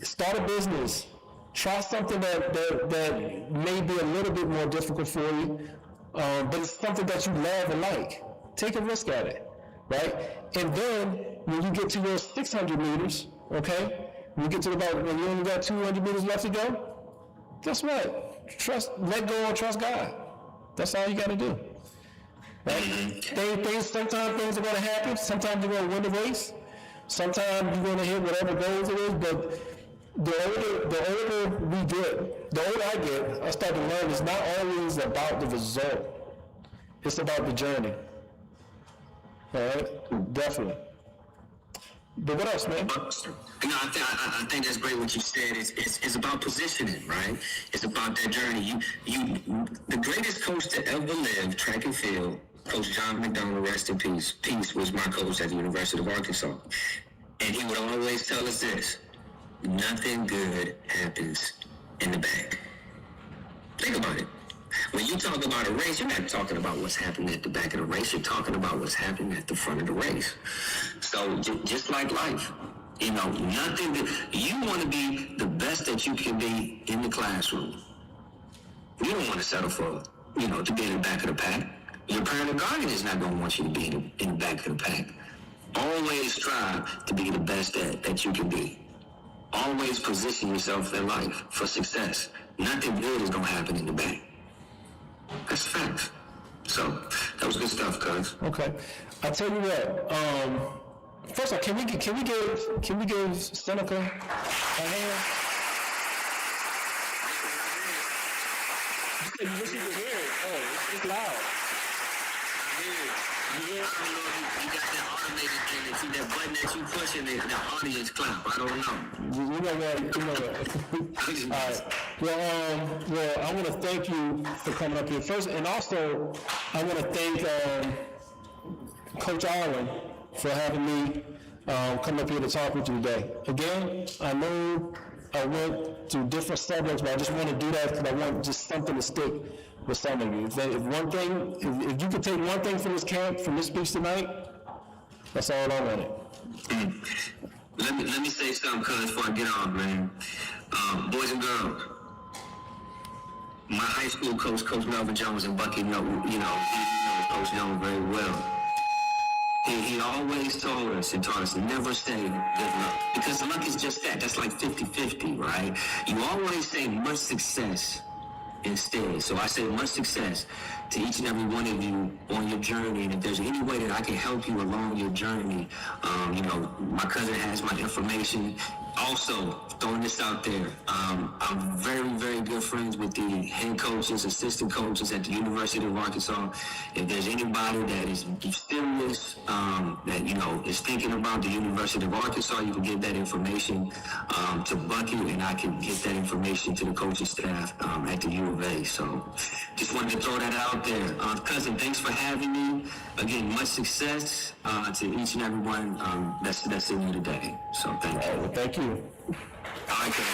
Start a business. Try something that may be a little bit more difficult for you, but it's something that you love and like. Take a risk at it, right? And then when you get to your 600 meters, okay, when you only got 200 meters left to go, guess what? Let go and trust God. That's all you got to do. Right? Sometimes things are going to happen. Sometimes you're going to win the race. Sometimes you're going to hit whatever goals it is. But the older we get, the older I get, I start to learn it's not always about the result. It's about the journey. All right? Definitely. But what else, man? I think that's great what you said. It's about positioning, right? It's about that journey. The greatest coach to ever live track and field, Coach John McDonald, rest in peace. Peace was my coach at the University of Arkansas. And he would always tell us this: nothing good happens in the back. Think about it. When you talk about a race, you're not talking about what's happening at the back of the race. You're talking about what's happening at the front of the race. So just like life, nothing that you want to be the best that you can be in the classroom. You don't want to settle for, to be in the back of the pack. Your parent or guardian is not going to want you to be in the back of the pack. Always strive to be the best that you can be. Always position yourself in life for success. Nothing good is going to happen in the back. That's facts. So that was good stuff, cuz. Okay, I tell you what. First of all, can we give Seneca a hand? You wish you could hear it. Oh, it's loud. I don't know if you got that automated thing that that button that you push and the audience clap. I don't know. You know what? All right. Well, I want to thank you for coming up here first, and also I want to thank Coach Allen for having me come up here to talk with you today. Again, I know I went to different subjects, but I just want to do that because I want just something to stick with some of you. If you could take one thing from this camp, from this speech tonight, that's all I wanted. Let me say something, cuz, before I get off, man. Boys and girls, my high school coach, Coach Melvin Jones, and Bucky know Coach Jones very well. He always told us and taught us never say good luck. Because luck is just that. That's like 50-50, right? You always say much success instead. So I say much success to each and every one of you on your journey. And if there's any way that I can help you along your journey, my cousin has my information. Also, throwing this out there, I'm very, very good friends with the head coaches, assistant coaches at the University of Arkansas. If there's anybody that is serious, that, is thinking about the University of Arkansas, you can get that information to Bucky, and I can get that information to the coaching staff at the U of A. So just wanted to throw that out there. Cousin, thanks for having me. Again, much success to each and every one that's in you today. So thank you. Well, thank you. All right, cousin.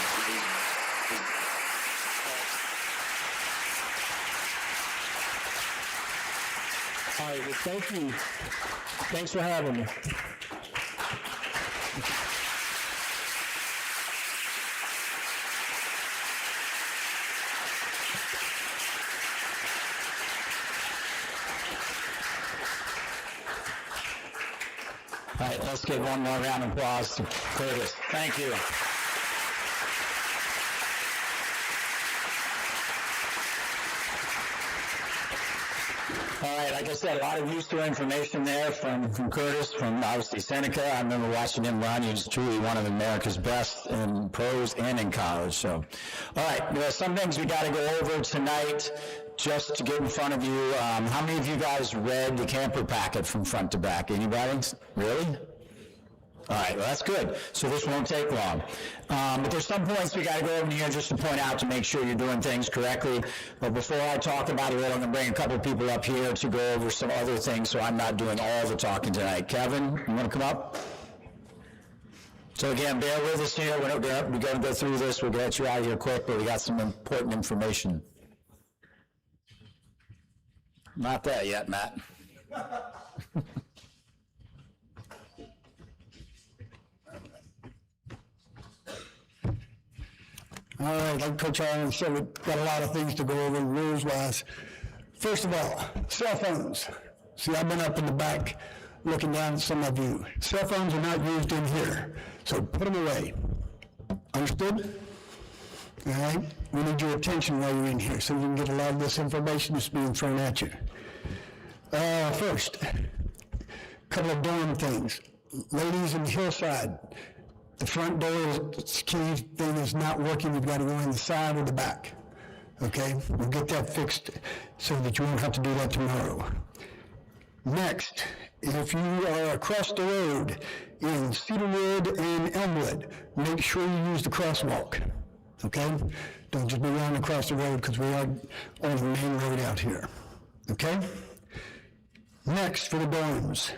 All right, well, thank you. Thanks for having me. All right, let's give one more round of applause to Curtis. Thank you. All right, like I said, a lot of useful information there from Curtis, from obviously Seneca. I remember watching him run. He was truly one of America's best in pros and in college. So, all right, there are some things we got to go over tonight just to get in front of you. How many of you guys read the camper packet from front to back? Anybody? Really? All right, well, that's good. So this won't take long. But there's some points we got to go over here just to point out to make sure you're doing things correctly. But before I talk about it, I'm going to bring a couple of people up here to go over some other things, so I'm not doing all the talking tonight. Kevin, you want to come up? So again, bear with us here. We're going to go through this. We'll get you out of here quick, but we got some important information. Not there yet, Matt. All right, like Coach Allen said, we've got a lot of things to go over rules-wise. First of all, cell phones. See, I've been up in the back looking down at some of you. Cell phones are not used in here, so put them away. Understood? All right? We need your attention while you're in here so we can get a lot of this information that's being thrown at you. First, a couple of dorm things. Ladies in Hillside, the front door key thing is not working. You've got to go in the side or the back. Okay? We'll get that fixed so that you won't have to do that tomorrow. Next, if you are across the road in Cedarwood and Elmwood, make sure you use the crosswalk. Okay? Don't just be running across the road because we are on the main road out here. Okay? Next, for the dorms.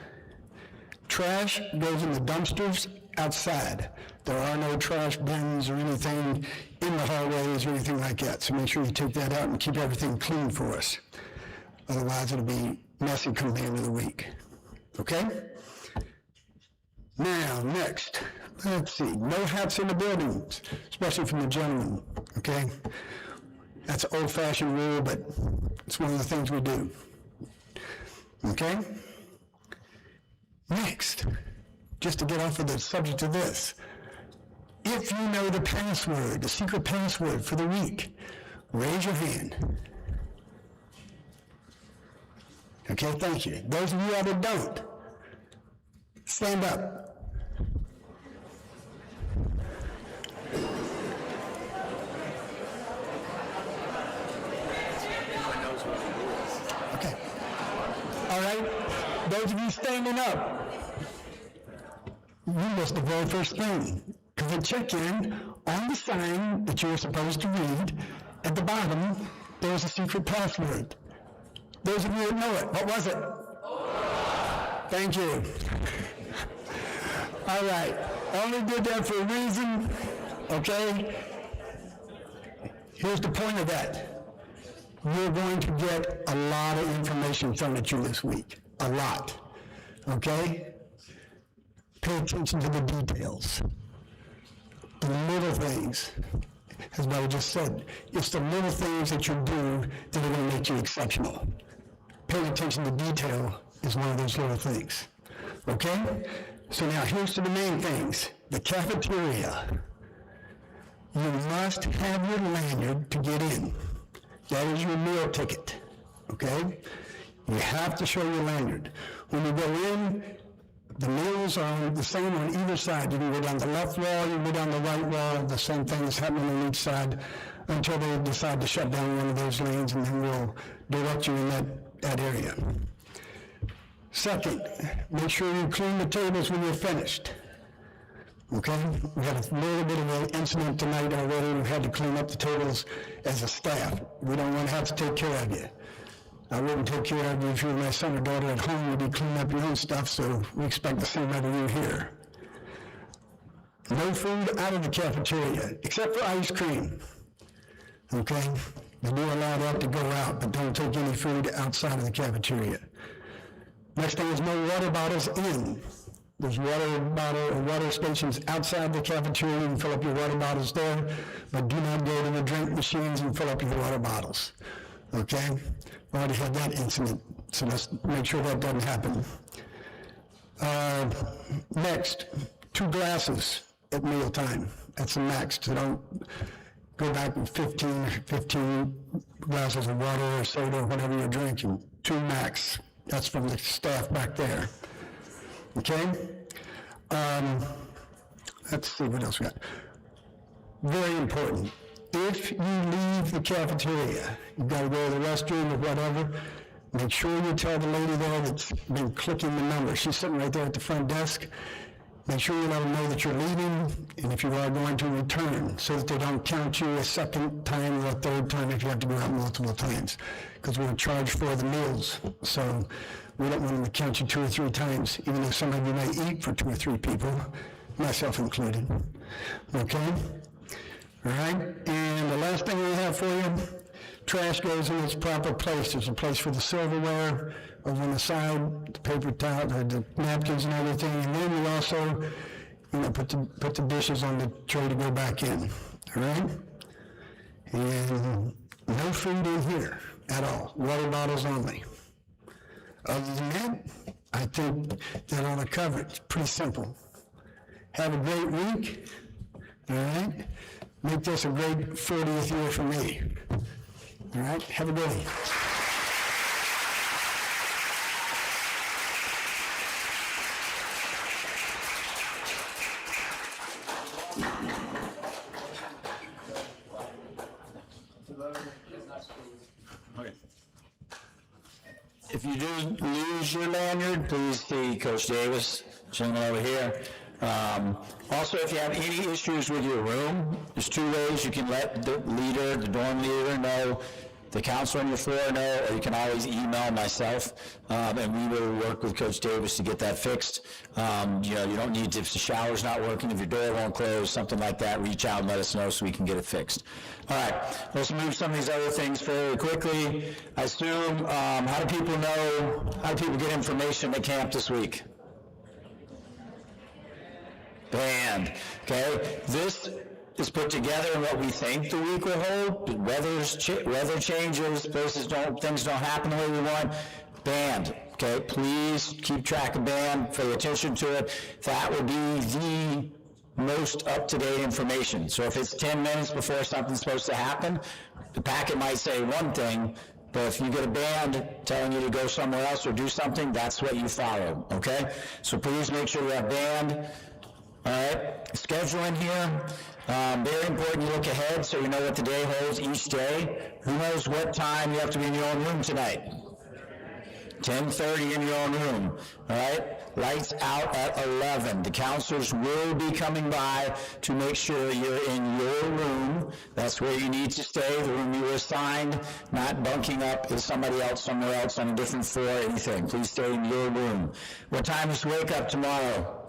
Trash goes in the dumpsters outside. There are no trash bins or anything in the hallways or anything like that. So make sure you take that out and keep everything clean for us. Otherwise, it'll be messy come the end of the week. Okay? Now, next, let's see. No hats in the buildings, especially from the gentlemen. Okay? That's an old-fashioned rule, but it's one of the things we do. Okay? Next, just to get off of the subject of this, if you know the password, the secret password for the week, raise your hand. Okay, thank you. Those of you that don't, stand up. Okay. All right. Those of you standing up, you missed the very first thing. Because the check-in, on the sign that you were supposed to read, at the bottom, there's a secret password. Those of you that know it, what was it? Thank you. All right. Only did that for a reason, okay? Here's the point of that. You're going to get a lot of information thrown at you this week. A lot. Okay? Pay attention to the details. The little things. As I just said, it's the little things that you do that are going to make you exceptional. Paying attention to detail is one of those little things. Okay? So now here's to the main things. The cafeteria. You must have your lanyard to get in. That is your meal ticket. Okay? You have to show your lanyard. When you go in, the meals are the same on either side. You can go down the left wall, you can go down the right wall. The same thing is happening on each side until they decide to shut down one of those lanes, and then we'll direct you in that area. Second, make sure you clean the tables when you're finished. Okay? We had a little bit of an incident tonight already. We had to clean up the tables as a staff. We don't want to have to take care of you. I wouldn't take care of you if you were my son or daughter at home. You'd be cleaning up your own stuff, so we expect the same out of you here. No food out of the cafeteria, except for ice cream. Okay? You do allow that to go out, but don't take any food outside of the cafeteria. Next thing is no water bottles in. There's water stations outside the cafeteria. You can fill up your water bottles there, but do not go to the drink machines and fill up your water bottles. Okay? We already had that incident, so let's make sure that doesn't happen. Next, 2 glasses at mealtime. That's the max. So don't go back with 15 glasses of water or soda or whatever you're drinking. 2 max. That's from the staff back there. Okay? Let's see what else we got. Very important. If you leave the cafeteria, you've got to go to the restroom or whatever, make sure you tell the lady there that's been clicking the number. She's sitting right there at the front desk. Make sure you let them know that you're leaving, and if you are going to return, so that they don't count you a second time or a third time if you have to go out multiple times, because we're charged for the meals. So we don't want them to count you 2 or 3 times, even though some of you may eat for 2 or 3 people, myself included. Okay? All right? And the last thing we have for you, trash goes in its proper place. There's a place for the silverware over on the side, the paper towel, the napkins and everything, and then you also, put the dishes on the tray to go back in. All right? And no food in here at all. Water bottles only. Other than that, I think that ought to cover it. It's pretty simple. Have a great week. All right? Make this a great 40th year for me. All right? Have a good one. If you do lose your lanyard, please see Coach Davis, gentleman over here. Also, if you have any issues with your room, there's 2 ways you can let the leader, the dorm leader know, the counselor on your floor know, or you can always email myself, and we will work with Coach Davis to get that fixed. You don't need to, if the shower's not working, if your door won't close, something like that, reach out and let us know so we can get it fixed. All right, let's move some of these other things fairly quickly. I assume, how do people get information at camp this week? Band. Okay, this is put together in what we think the week will hold. Weather changes, things don't happen the way we want. Band. Okay, please keep track of band, pay attention to it. That will be the most up-to-date information. So if it's 10 minutes before something's supposed to happen, the packet might say one thing, but if you get a band telling you to go somewhere else or do something, that's what you follow. Okay, so please make sure you have band. All right, scheduling here, very important you look ahead so you know what the day holds each day. Who knows what time you have to be in your own room tonight? 10:30 in your own room, all right? Lights out at 11. The counselors will be coming by to make sure you're in your room. That's where you need to stay, the room you were assigned, not bunking up with somebody else somewhere else on a different floor or anything. Please stay in your room. What time is wake up tomorrow?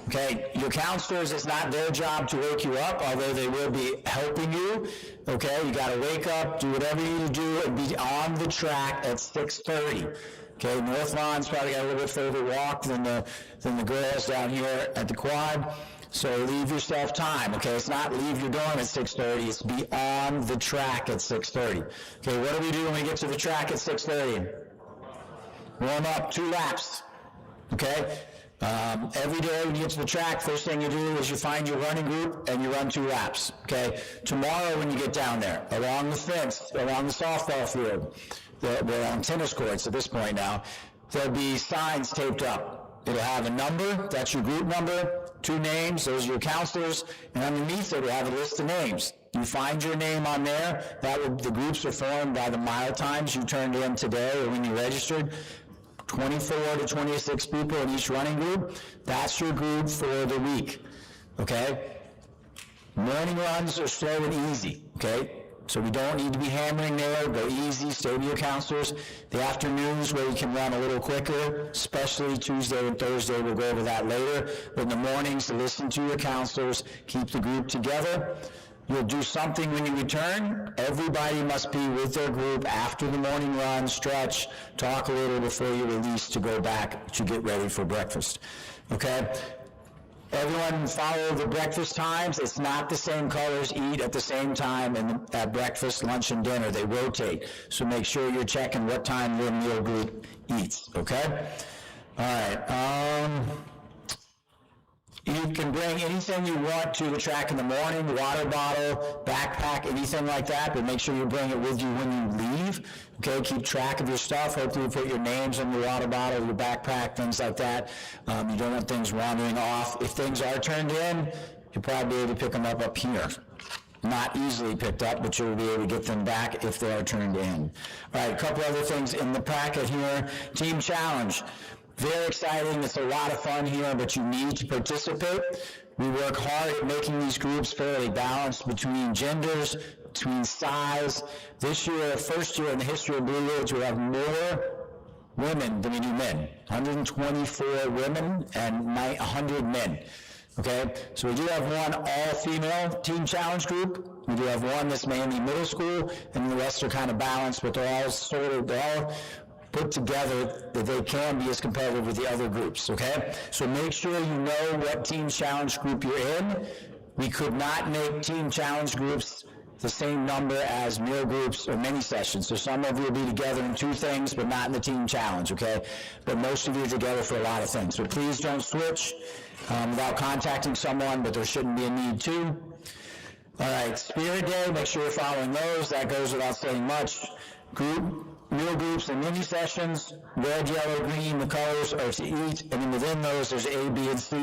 Okay, your counselors, it's not their job to wake you up, although they will be helping you. Okay, you got to wake up, do whatever you need to do, and be on the track at 6:30. Okay, North Lawn's probably got a little bit further walk than the girls down here at the quad. So leave yourself time. Okay, it's not leave your dorm at 6:30. It's be on the track at 6:30. Okay, what do we do when we get to the track at 6:30? Warm up, 2 laps. okay? Every day when you get to the track, first thing you do is you find your running group and you run 2 laps, okay? Tomorrow when you get down there, along the fence, along the softball field, we're on tennis courts at this point now, there'll be signs taped up. It'll have a number, that's your group number, 2 names, those are your counselors, and underneath it, it'll have a list of names. You find your name on there, the groups are formed by the mile times you turned in today or when you registered. 24 to 26 people in each running group, that's your group for the week, okay? Morning runs are slow and easy, okay? So we don't need to be hammering there, go easy, stay with your counselors. The afternoons where you can run a little quicker, especially Tuesday and Thursday, we'll go over that later. But in the mornings, listen to your counselors, keep the group together. You'll do something when you return. Everybody must be with their group after the morning run, stretch, talk a little before you release to go back to get ready for breakfast, okay? Everyone follow the breakfast times. It's not the same colors, eat at the same time at breakfast, lunch, and dinner. They rotate. So make sure you're checking what time your meal group eats, okay? All right. You can bring anything you want to the track in the morning, water bottle, backpack, anything like that, but make sure you bring it with you when you leave. Okay, keep track of your stuff. Hopefully you put your names on your water bottle, your backpack, things like that. You don't want things wandering off. If things are turned in, you'll probably be able to pick them up here. Not easily picked up, but you'll be able to get them back if they are turned in. All right, a couple other things in the packet here. Team challenge. Very exciting. It's a lot of fun here, but you need to participate. We work hard at making these groups fairly balanced between genders, between size. This year, first year in the history of Blue Ridge, we have more women than we do men. 124 women and 100 men. Okay, so we do have one all-female team challenge group. We do have one that's mainly middle school, and the rest are kind of balanced, but they're all put together that they can be as competitive with the other groups, okay? So make sure you know what team challenge group you're in. We could not make team challenge groups the same number as meal groups or mini sessions. So some of you will be together in 2 things, but not in the team challenge, okay? But most of you are together for a lot of things. So please don't switch without contacting someone, but there shouldn't be a need to. All right, Spirit Day, make sure you're following those. That goes without saying much. Meal groups and mini sessions, red, yellow, green, the colors are to eat, and then within those there's A, B, and C.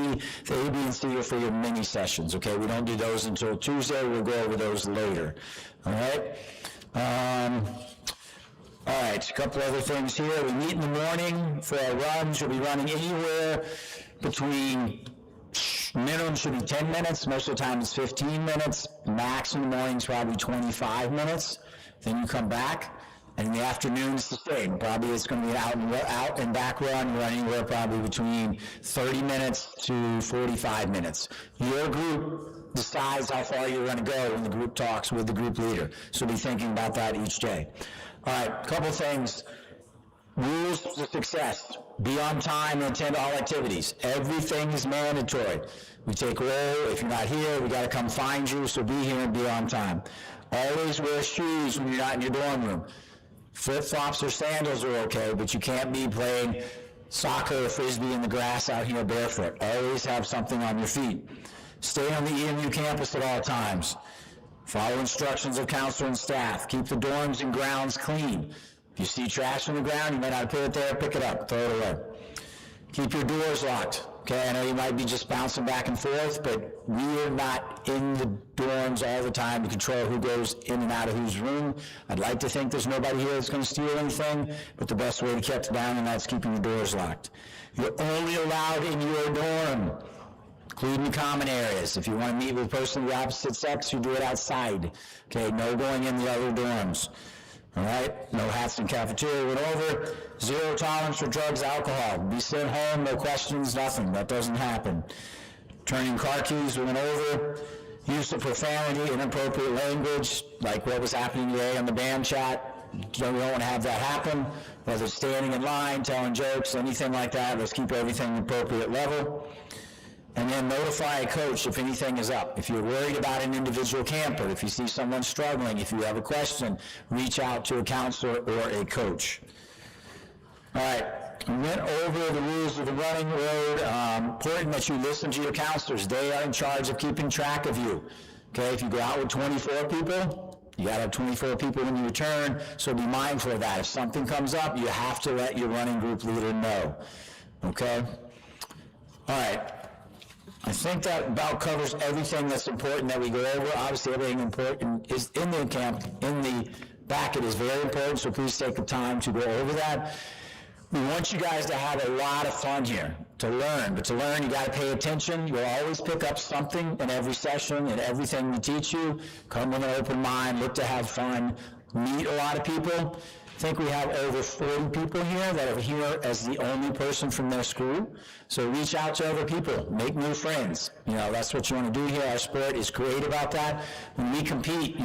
The A, B, and C are for your mini sessions, okay? We don't do those until Tuesday. We'll go over those later, all right? All right, a couple other things here. We meet in the morning for our runs. You'll be running anywhere between, minimum should be 10 minutes. Most of the time it's 15 minutes. Max in the morning is probably 25 minutes. Then you come back. And in the afternoon, it's the same. Probably it's going to be an out and back run, running anywhere probably between 30 minutes to 45 minutes. Your group decides how far you're going to go when the group talks with the group leader. So be thinking about that each day. All right, a couple things. Rules to success. Be on time and attend all activities. Everything is mandatory. We take roll. If you're not here, we got to come find you, so be here and be on time. Always wear shoes when you're not in your dorm room. Flip-flops or sandals are okay, but you can't be playing soccer or frisbee in the grass out here barefoot. Always have something on your feet. Stay on the EMU campus at all times. Follow instructions of counselor and staff. Keep the dorms and grounds clean. If you see trash on the ground, you may not put it there, pick it up, throw it away. Keep your doors locked. Okay, I know you might be just bouncing back and forth, but we are not in the dorms all the time to control who goes in and out of whose room. I'd like to think there's nobody here that's going to steal anything, but the best way to keep it down and that's keeping the doors locked. You're only allowed in your dorm, including the common areas. If you want to meet with a person of the opposite sex, you do it outside. Okay, no going in the other dorms. All right, no hats in cafeteria went over. 0 tolerance for drugs, alcohol. Be sent home, no questions, nothing. That doesn't happen. Turning car keys went over. Use of profanity, inappropriate language, like what was happening today on the band chat. Don't want to have that happen. Whether it's standing in line, telling jokes, anything like that, let's keep everything at an appropriate level. And then notify a coach if anything is up. If you're worried about an individual camper, if you see someone struggling, if you have a question, reach out to a counselor or a coach. All right, we went over the rules of the running road. Important that you listen to your counselors. They are in charge of keeping track of you. Okay, if you go out with 24 people, you gotta have 24 people when you return, so be mindful of that. If something comes up, you have to let your running group leader know. Okay? All right. I think that about covers everything that's important that we go over. Obviously, everything important is in the packet is very important, so please take the time to go over that. We want you guys to have a lot of fun here, to learn. But to learn, you got to pay attention. You'll always pick up something in every session, in everything we teach you. Come with an open mind, look to have fun, meet a lot of people. I think we have over 40 people here that are here as the only person from their school. So reach out to other people, make new friends. You know, that's what you want to do here. Our sport is great about that. When we compete,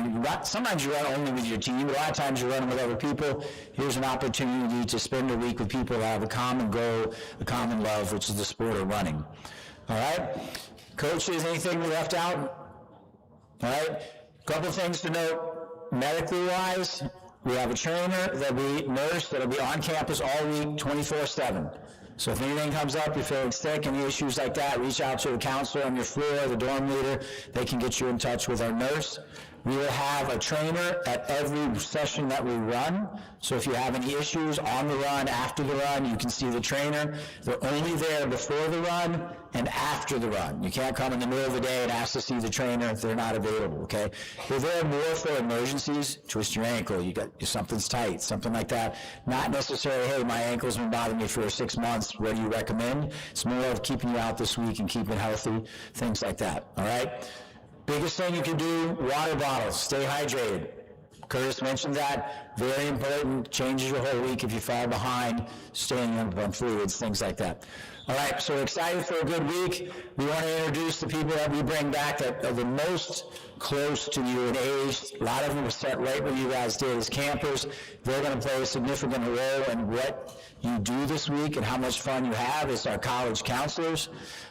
sometimes you run only with your team, but a lot of times you're running with other people. Here's an opportunity to spend a week with people that have a common goal, a common love, which is the sport of running. All right? Coaches, anything we left out? All right? Couple things to note, medically wise. We have a trainer, nurse that'll be on campus all week, 24/7. So if anything comes up, you're feeling sick, any issues like that, reach out to a counselor on your floor, the dorm leader. They can get you in touch with our nurse. We will have a trainer at every session that we run. So if you have any issues on the run, after the run, you can see the trainer. They're only there before the run and after the run. You can't come in the middle of the day and ask to see the trainer if they're not available, okay? They're there more for emergencies, twist your ankle, something's tight, something like that. Not necessarily, hey, my ankle's been bothering me for 6 months, what do you recommend? It's more of keeping you out this week and keeping healthy, things like that, all right? Biggest thing you can do, water bottles, stay hydrated. Curtis mentioned that, very important, changes your whole week if you fall behind, staying on fluids, things like that. All right, so we're excited for a good week. We want to introduce the people that we bring back that are the most close to you in age. A lot of them are set right where you guys did as campers. They're going to play a significant role in what you do this week and how much fun you have as our college counselors.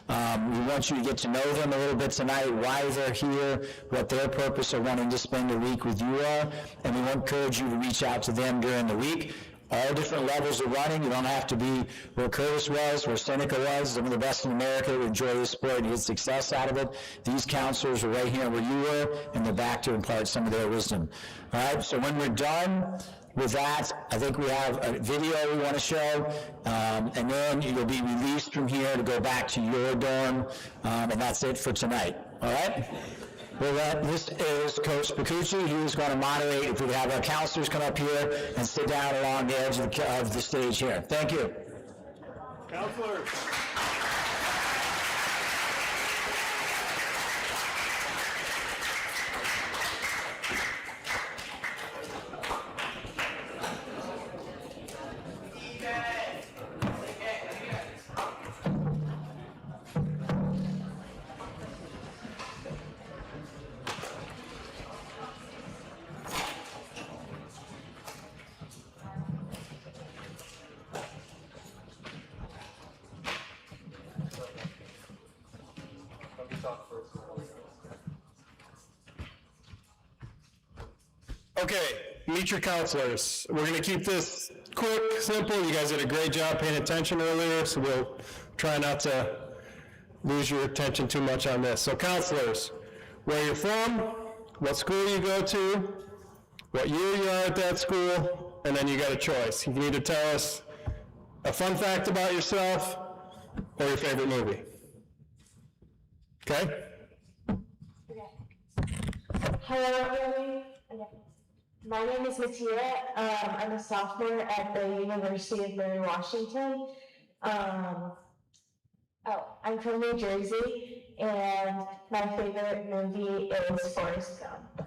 We want you to get to know them a little bit tonight, why they're here, what their purpose of wanting to spend a week with you are, and we encourage you to reach out to them during the week. All different levels of running. You don't have to be where Curtis was, where Seneca was, some of the best in America who enjoy this sport and get success out of it. These counselors are right here where you were, and they're back to impart some of their wisdom. All right, so when we're done with that, I think we have a video we want to show, and then you'll be released from here to go back to your dorm, and that's it for tonight. All right? Well, this is Coach Picucci. He is going to moderate. If we could have our counselors come up here and sit down along the edge of the stage here. Thank you. Counselors. Okay, meet your counselors. We're going to keep this quick, simple. You guys did a great job paying attention earlier, so we'll try not to lose your attention too much on this. So counselors, where you're from, what school you go to, what year you are at that school, and then you got a choice. You can either tell us a fun fact about yourself or your favorite movie. Okay? Hello, everybody. My name is Mattia. I'm a sophomore at the University of Mary Washington. I'm from New Jersey, and my favorite movie is Forrest Gump.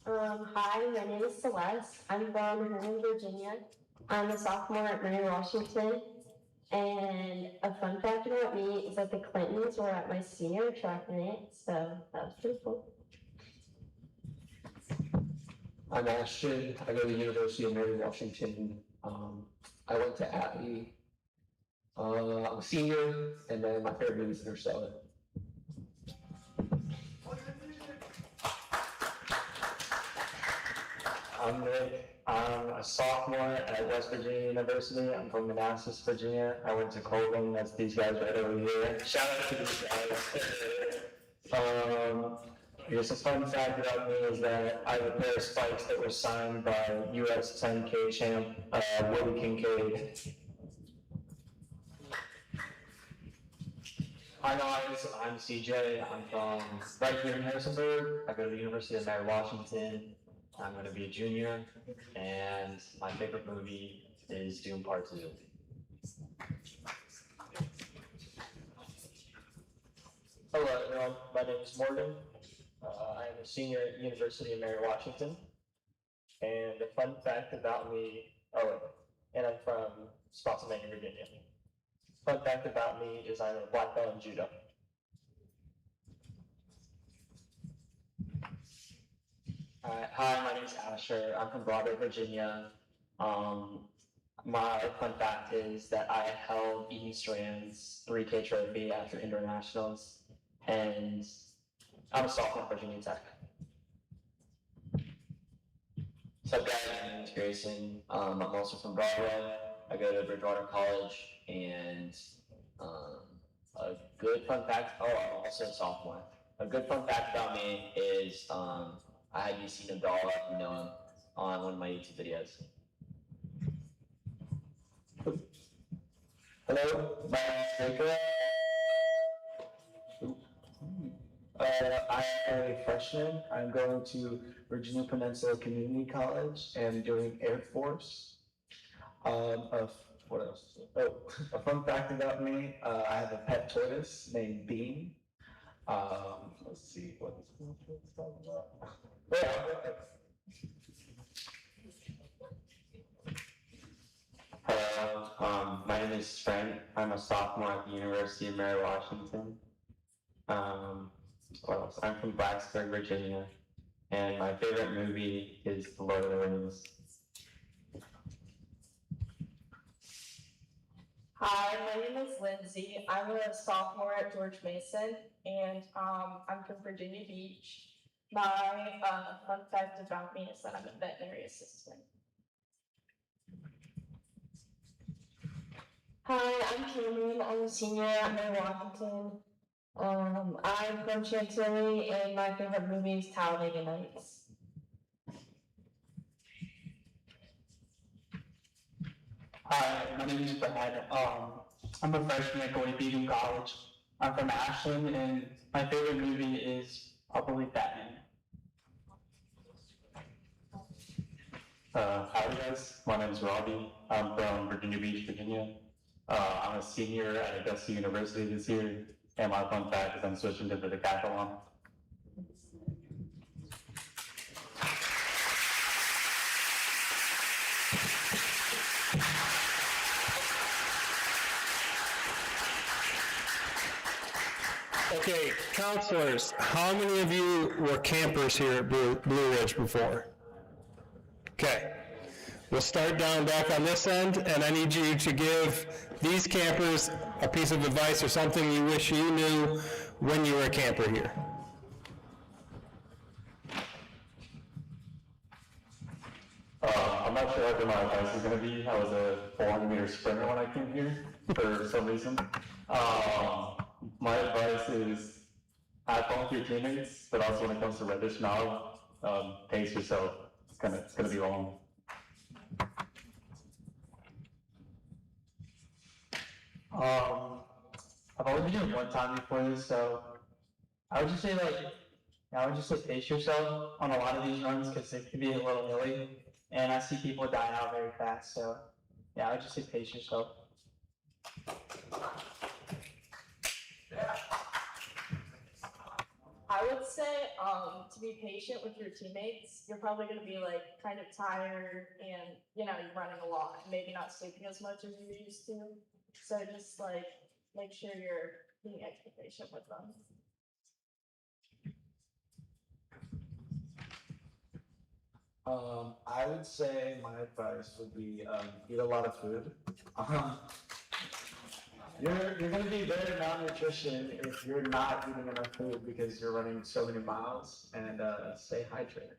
Hi, my name is Celeste. I'm from Herman, Virginia. I'm a sophomore at Mary Washington. And a fun fact about me is that the Clintons were at my senior track meet, so that was pretty cool. I'm Ashton. I go to the University of Mary Washington. I went to Abbey. I'm a senior, and then my favorite movie is Interstellar. I'm Nick. I'm a sophomore at West Virginia University. I'm from Manassas, Virginia. I went to Colgan. That's these guys right over here. Shout out to these guys. I guess a fun fact about me is that I have a pair of spikes that were signed by US 10K champ Woody Kincaid. Hi guys, I'm CJ. I'm from right here in Harrisonburg. I go to the University of Mary Washington. I'm going to be a junior, and my favorite movie is Doom Part 2. Hello everyone, my name is Morgan. I'm a senior at the University of Mary Washington. And the fun fact about me, and I'm from Spotsylvania, Virginia. Fun fact about me is I'm a black belt in judo. Hi, my name is Asher. I'm from Broadway, Virginia. My fun fact is that I held Eden Strand's 3K trophy after indoor nationals, and I'm a sophomore at Virginia Tech. So guys, my name is Grayson. I'm also from Broadway. I go to Bridgewater College, and a good fun fact, I'm also a sophomore. A good fun fact about me is I had you seen Abdallah, if you know him, on one of my YouTube videos. Hello, my name is Jacob. I am a freshman. I'm going to Virginia Peninsula Community College and doing Air Force. What else? Oh, a fun fact about me, I have a pet tortoise named Bean. Let's see, what is talking about? Hello, my name is Frank. I'm a sophomore at the University of Mary Washington. What else? I'm from Blacksburg, Virginia, and my favorite movie is The Lord of the Rings. Hi, my name is Lindsay. I'm a sophomore at George Mason, and I'm from Virginia Beach. My fun fact about me is that I'm a veterinary assistant. Hi, I'm Cameron. I'm a senior at Mary Washington. I'm from Chantilly, and my favorite movie is Talladega Nights. Hi, my name is Brad. I'm a freshman at Goy Beacon College. I'm from Ashland, and my favorite movie is probably Batman. Hi guys, my name is Robbie. I'm from Virginia Beach, Virginia. I'm a senior at Augusta University this year, and my fun fact is I'm switching to the decathlon. Okay, counselors, how many of you were campers here at Blue Ridge before? Okay, we'll start down back on this end, and I need you to give these campers a piece of advice or something you wish you knew when you were a camper here. I'm not sure what my advice is going to be. I was a 400-meter sprinter when I came here for some reason. My advice is have fun with your teammates, but also when it comes to reddish now, pace yourself. It's gonna be long. I've only been here one time before this, so I would just say pace yourself on a lot of these runs because it can be a little hilly, and I see people dying out very fast. So yeah, I would just say pace yourself. I would say to be patient with your teammates. You're probably going to be like kind of tired and you're running a lot, maybe not sleeping as much as you used to. So just like make sure you're being extra patient with them. I would say my advice would be eat a lot of food. You're going to be very malnutrition if you're not eating enough food because you're running so many miles, and stay hydrated.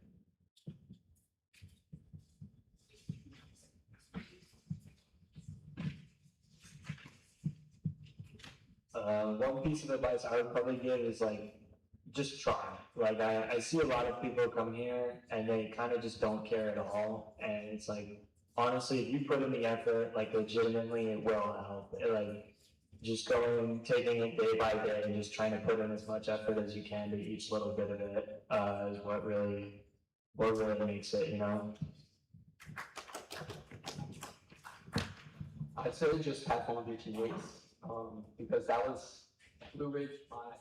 One piece of advice I would probably give is like, just try. Like I see a lot of people come here and they kind of just don't care at all. And it's like, honestly, if you put in the effort, like legitimately, it will help. Like just going, taking it day by day and just trying to put in as much effort as you can to each little bit of it, is what really makes it, you know? I'd say just have fun with your teammates, because that was Blue Ridge,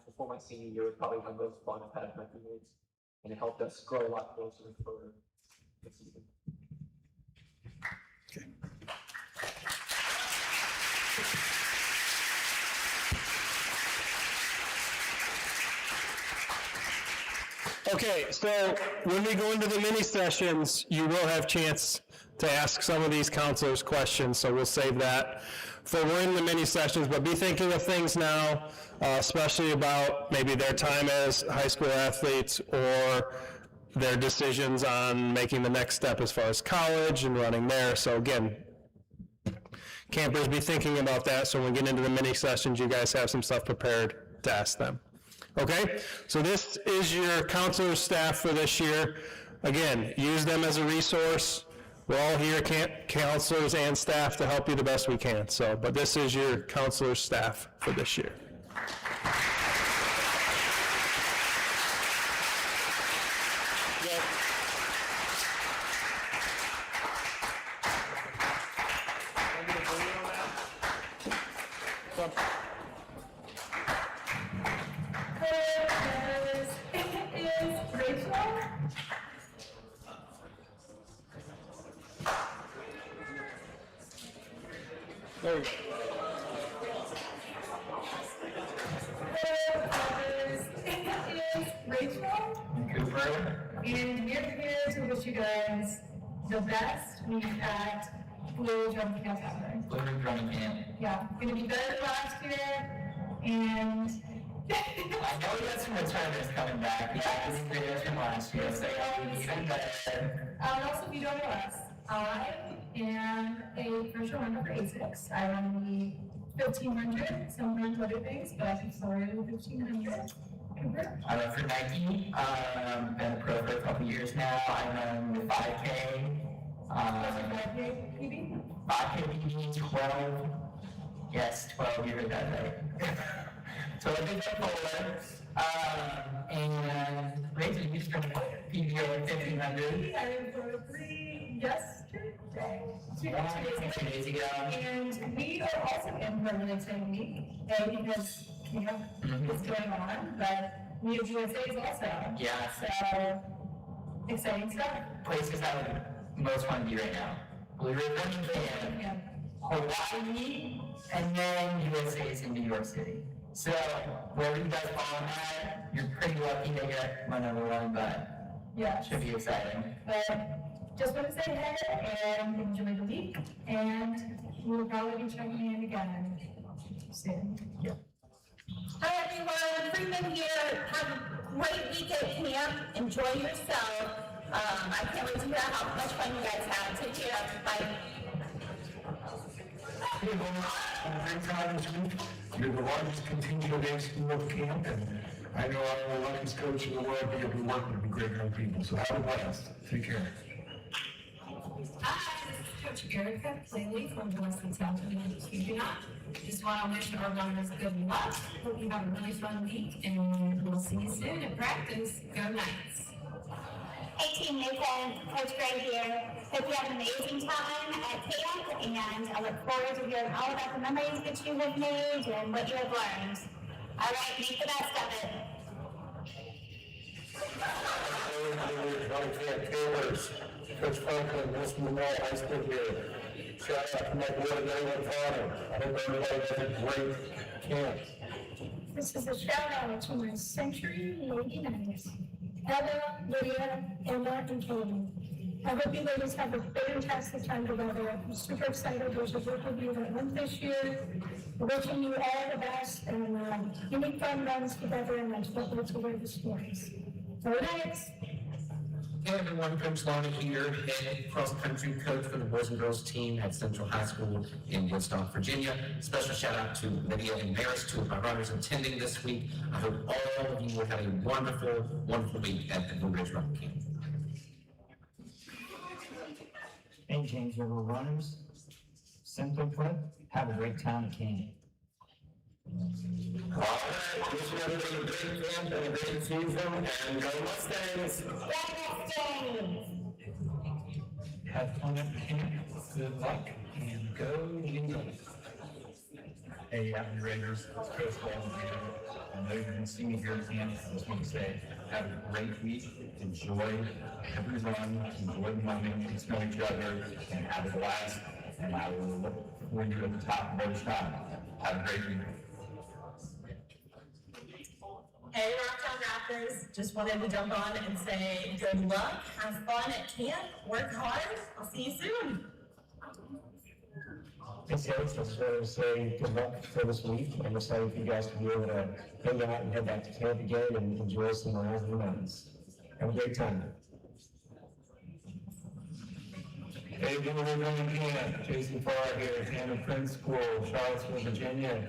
before my senior year, was probably my most fun I've had with my teammates, and it helped us grow a lot closer for the season. Okay, so when we go into the mini sessions, you will have chance to ask some of these counselors questions, so we'll save that for we're in the mini sessions, but be thinking of things now, especially about maybe their time as high school athletes or their decisions on making the next step as far as college and running there. So again, campers, be thinking about that, so when we get into the mini sessions, you guys have some stuff prepared to ask them. Okay, so this is your counselor staff for this year. Again, use them as a resource. We're all here, counselors and staff, to help you the best we can. So, but this is your counselor staff for this year. There we go. Rachel Cooper, and we're here to wish you guys the best week at Blue Drum Camp ever. Blue Drum Camp. Yeah, gonna be better than last year, and I know we got some returners coming back. Yeah, this is the year from last year, so even better. also if you don't know us, I am a virtual runner for ASICS. I run the 1500, sometimes other things, but I think sorry, the 1500. I run for Nike. Been a pro for a couple years now. I run the 5K. 5K PB? 5K PB, 12. Yes, 12, you heard that right. So I did that forward. And Rachel, you just ran PB over 1500. I ran for 3 yesterday. 2 days ago. And we are also in Permanent Week, because camp is going on, but News USA is also. Yeah. So, exciting stuff. Places I would most want to be right now. Blue Ridge Running Camp, Hawaii, and then USA is in New York City. So, wherever you guys fall on that, you're pretty lucky to get my number one, but yeah, should be exciting. But just want to say hey and enjoy the week, and we'll probably be checking in again soon. Yeah. Hi everyone, Freeman here. Have a great week at camp. Enjoy yourself. I can't wait to hear how much fun you guys have. Take care. Bye. Thanks for having us. You're the largest contingent of school camp, and I know I'm the luckiest coach in the world, but you'll be working with great young people. So have a blast. Take care. Hi, this is Coach Erica Claley from the Western South Huguenot. Just want to wish our runners good luck. Hope you have a really fun week, and we'll see you soon at practice. Go Knights! Hey Team Nathan, Coach Gray here. Hope you have an amazing time at camp, and I look forward to hearing all about the memories that you have made and what you have learned. All right, make the best of it. Coach Franklin, West Monroe High School here. Shout out to my board of everyone father. I hope everybody has a great camp. This is a shout out to my Century Lady Knights, Heather, Lydia, Emma, and Katie. I hope you ladies have a fantastic time together. I'm super excited. There's a group of you that went this year. Wishing you all the best and many fun runs together, and I look forward to where this goes. Go Knights! Hey everyone, Coach Lana here, head cross-country coach for the boys and girls team at Central High School in Woodstock, Virginia. Special shout out to Lydia and Maris, two of my runners attending this week. I hope all of you will have a wonderful, wonderful week at the Blue Ridge Run Camp. Hey, James River runners. Simply put, have a great time at camp. All right, wish everybody a great camp and a great season, and go Mustangs! Have fun at camp, good luck, and go Indians. Hey, Happy Raiders, it's Coach Walden here. I know you're going to see me here at camp. I just want to say, have a great week. Enjoy every run, enjoy the moment, get to know each other, and have a blast. And I will look for you at the top of each time. Have a great week. Hey, Rocktown Raptors, just wanted to jump on and say good luck, have fun at camp, work hard. I'll see you soon. Hey, Sarah, just wanted to say good luck for this week. I'm excited for you guys to be able to hang out and head back to camp again and enjoy some miles in the mountains. Have a great time. Hey, Blue Ridge Run Camp, Jason Farr here, Tanner Prince School, Charlottesville, Virginia.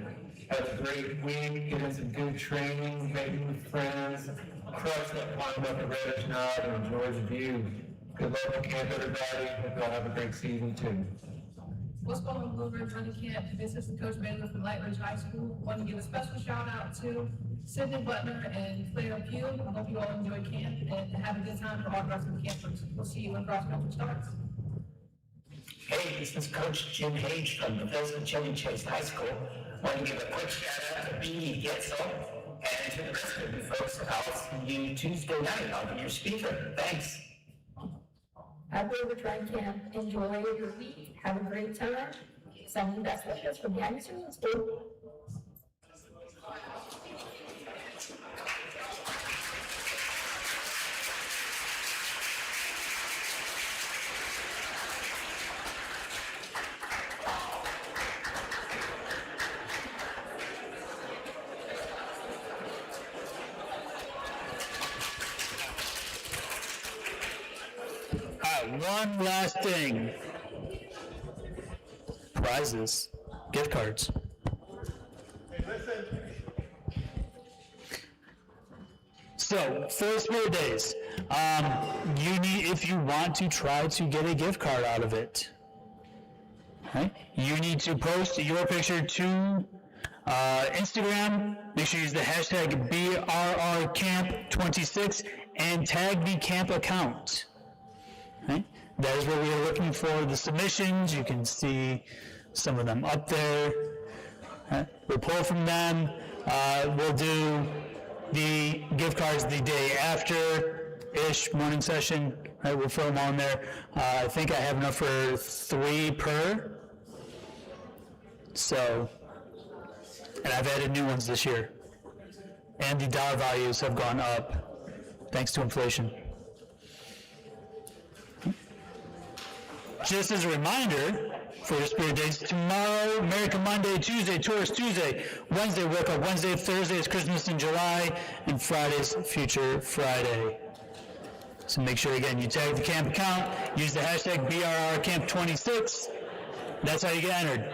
Have a great week, get in some good training, make new friends, crush that climb up the Reddish Knot, and enjoy the view. Good luck at camp, everybody. Hope y'all have a great season too. What's going on, Blue Ridge Running Camp? This is Coach Baylor from Light Ridge High School. Want to give a special shout out to Sydney Butler and Claire Pugh. I hope you all enjoy camp and have a good time for all cross-country campers. We'll see you when cross-country starts. Hey, this is Coach Jim Hage from Bethesda Chevy Chase High School. Want to give a quick shout out to B.E. Getzel and to the rest of you folks. I'll see you Tuesday night. I'll be your speaker. Thanks. At Blue Ridge Run Camp, enjoy your week, have a great time. Sending best wishes from the Anderson School. One last thing. Prizes, gift cards. So, for Spirit Days, you need, if you want to try to get a gift card out of it, right? You need to post your picture to Instagram. Make sure you use the hashtag BRRCamp26 and tag the camp account. Right? That is where we are looking for the submissions. You can see some of them up there. Right? We'll pull from them. We'll do the gift cards the day after-ish morning session. Right? We'll fill them on there. I think I have enough for 3 per. So, and I've added new ones this year. And the dollar values have gone up thanks to inflation. Just as a reminder for your Spirit Days, tomorrow, American Monday, Tuesday, Tourist Tuesday, Wednesday, Work Up Wednesday, Thursday is Christmas in July, and Friday's Future Friday. So make sure, again, you tag the camp account, use the hashtag BRRCamp26. That's how you get entered.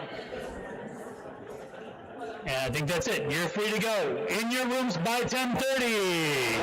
And I think that's it. You're free to go. In your rooms by 10:30.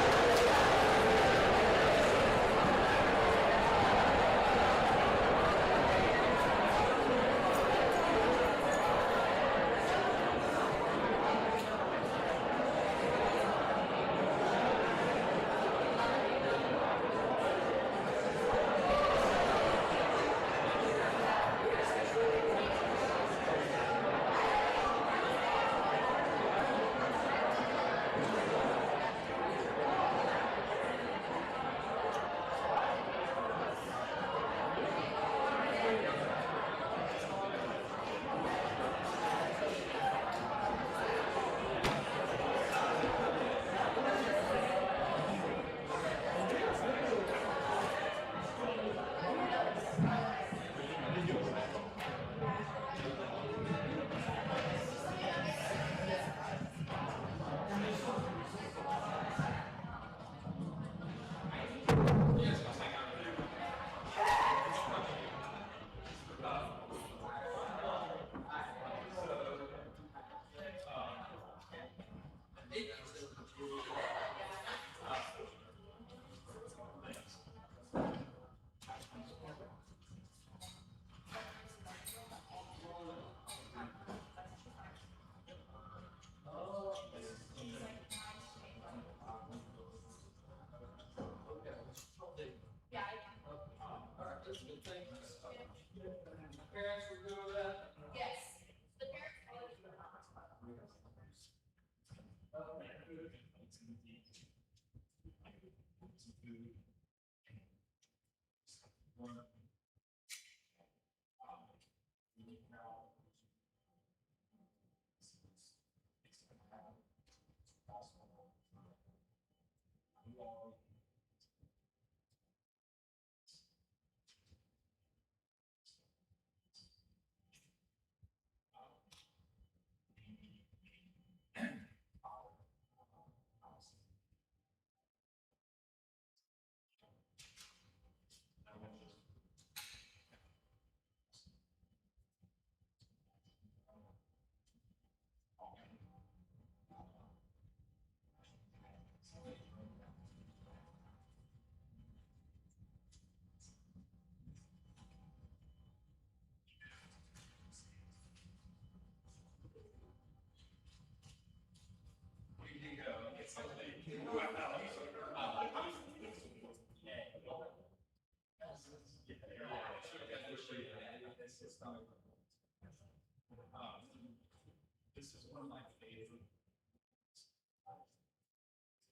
This is one of my favorite.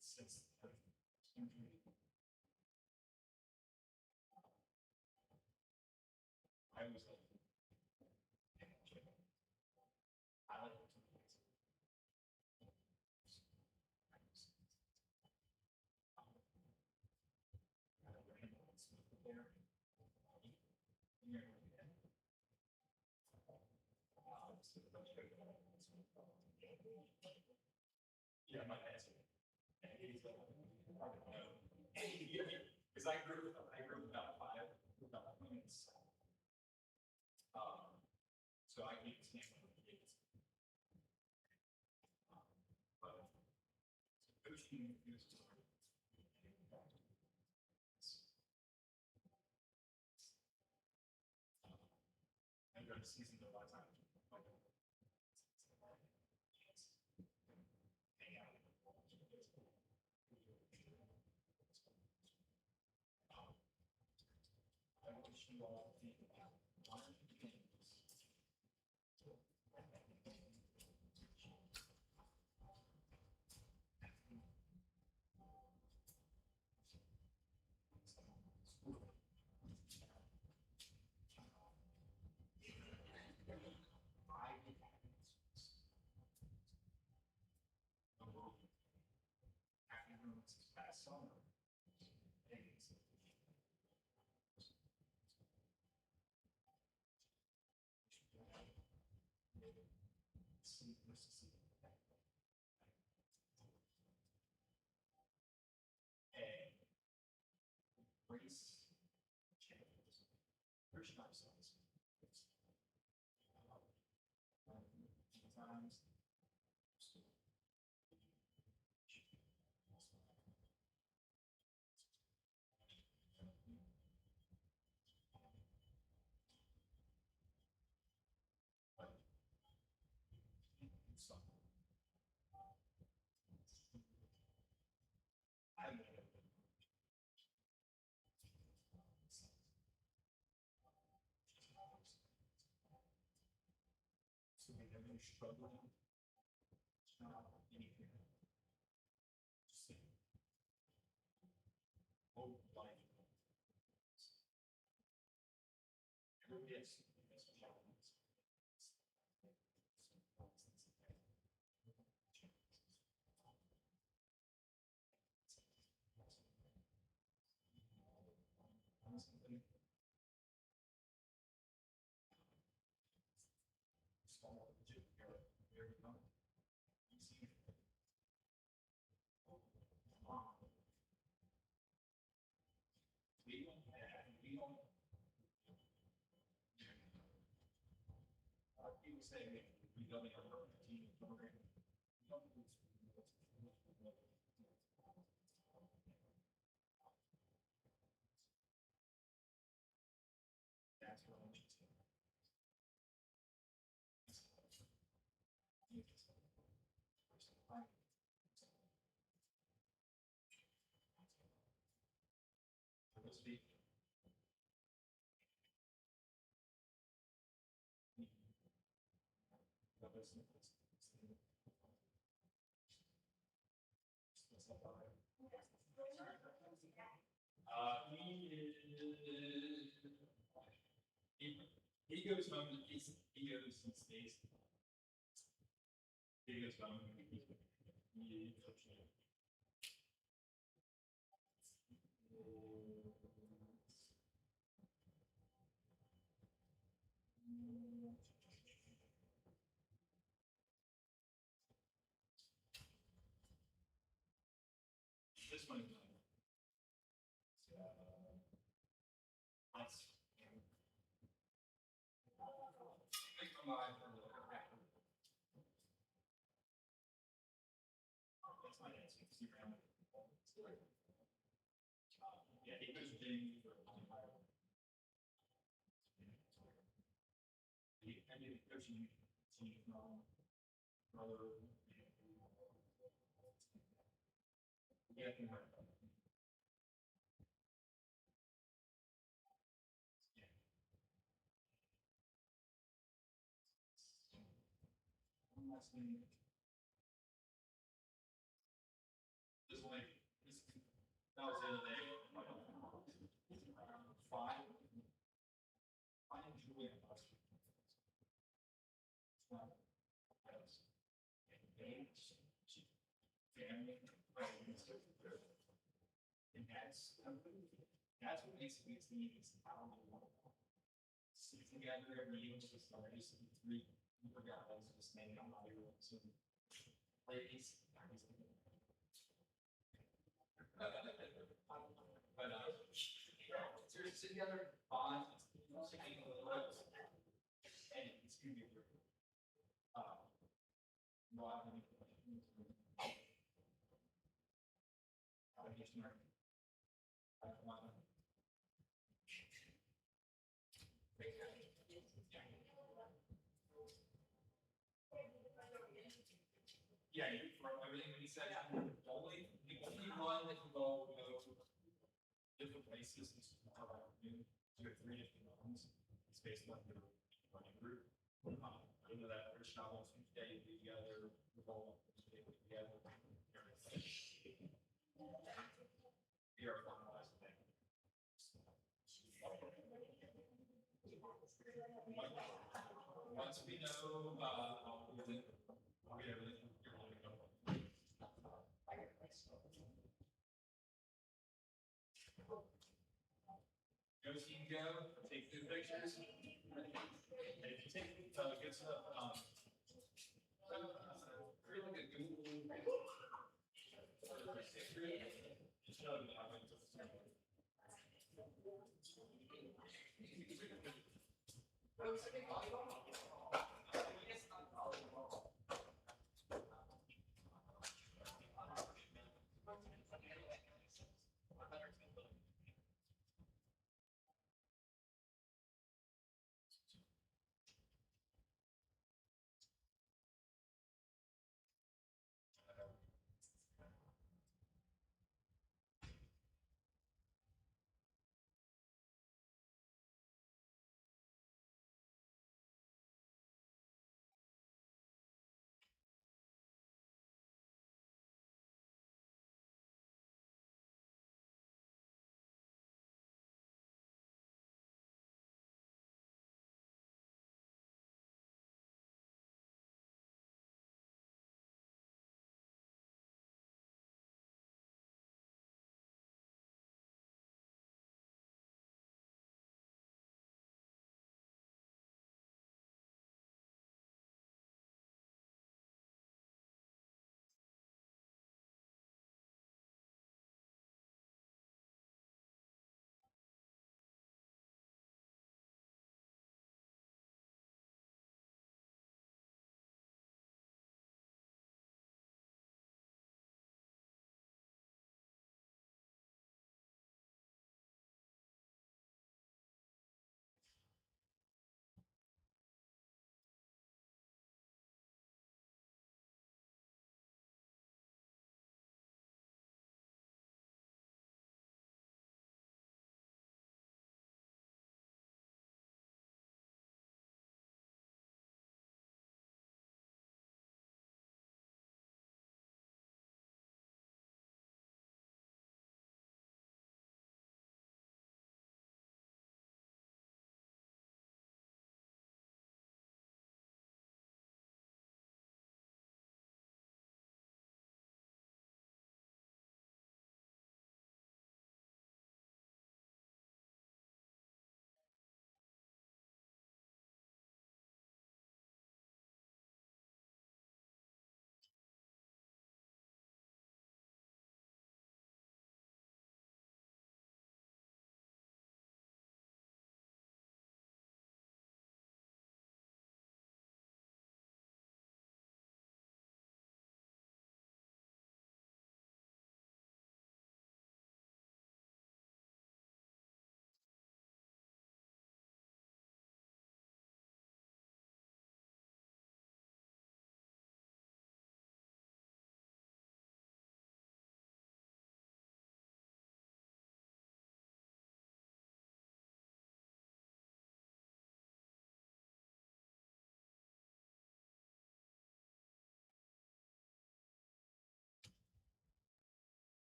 Since I was like, I like to yeah, my answer. Because I grew about 5 minutes. So I need to name one of the kids. But coaching is I got a season of a lot of time. Hang out. I wish you all think about one of the things. Last summer. And race changes. Push ourselves. Sometimes. So whenever you're struggling, it's not anything. Just say, oh, life. Yes. People say we don't have a team program. That's what I want you to. he goes home and he goes and stays. He goes home and he this one. That's. That's my answer. Yeah, he was being. I did coaching team from brother. Yeah, I think right. One last thing. This one, that was the other day. Five. I enjoy it. Family, and that's what makes it neat is how we sit together every year, just like just three guys just hanging out here, so ladies. But seriously, sit together, bond, singing the lyrics, and it's gonna be great. No, I don't need I'm just smart. Yeah, from everything that he said, the only one that can go different places is you have three different ones. It's based on your running group. I know that Rich and I want to stay together, we're all stay together. We are finalized thing. Once we know, I'll get everything. Go team go, take good pictures. And if you take good stuff, create like a Google. Just know that I'm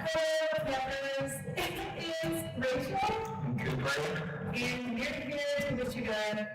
fellow members is Rachel. Good, right? And we're here to wish you good.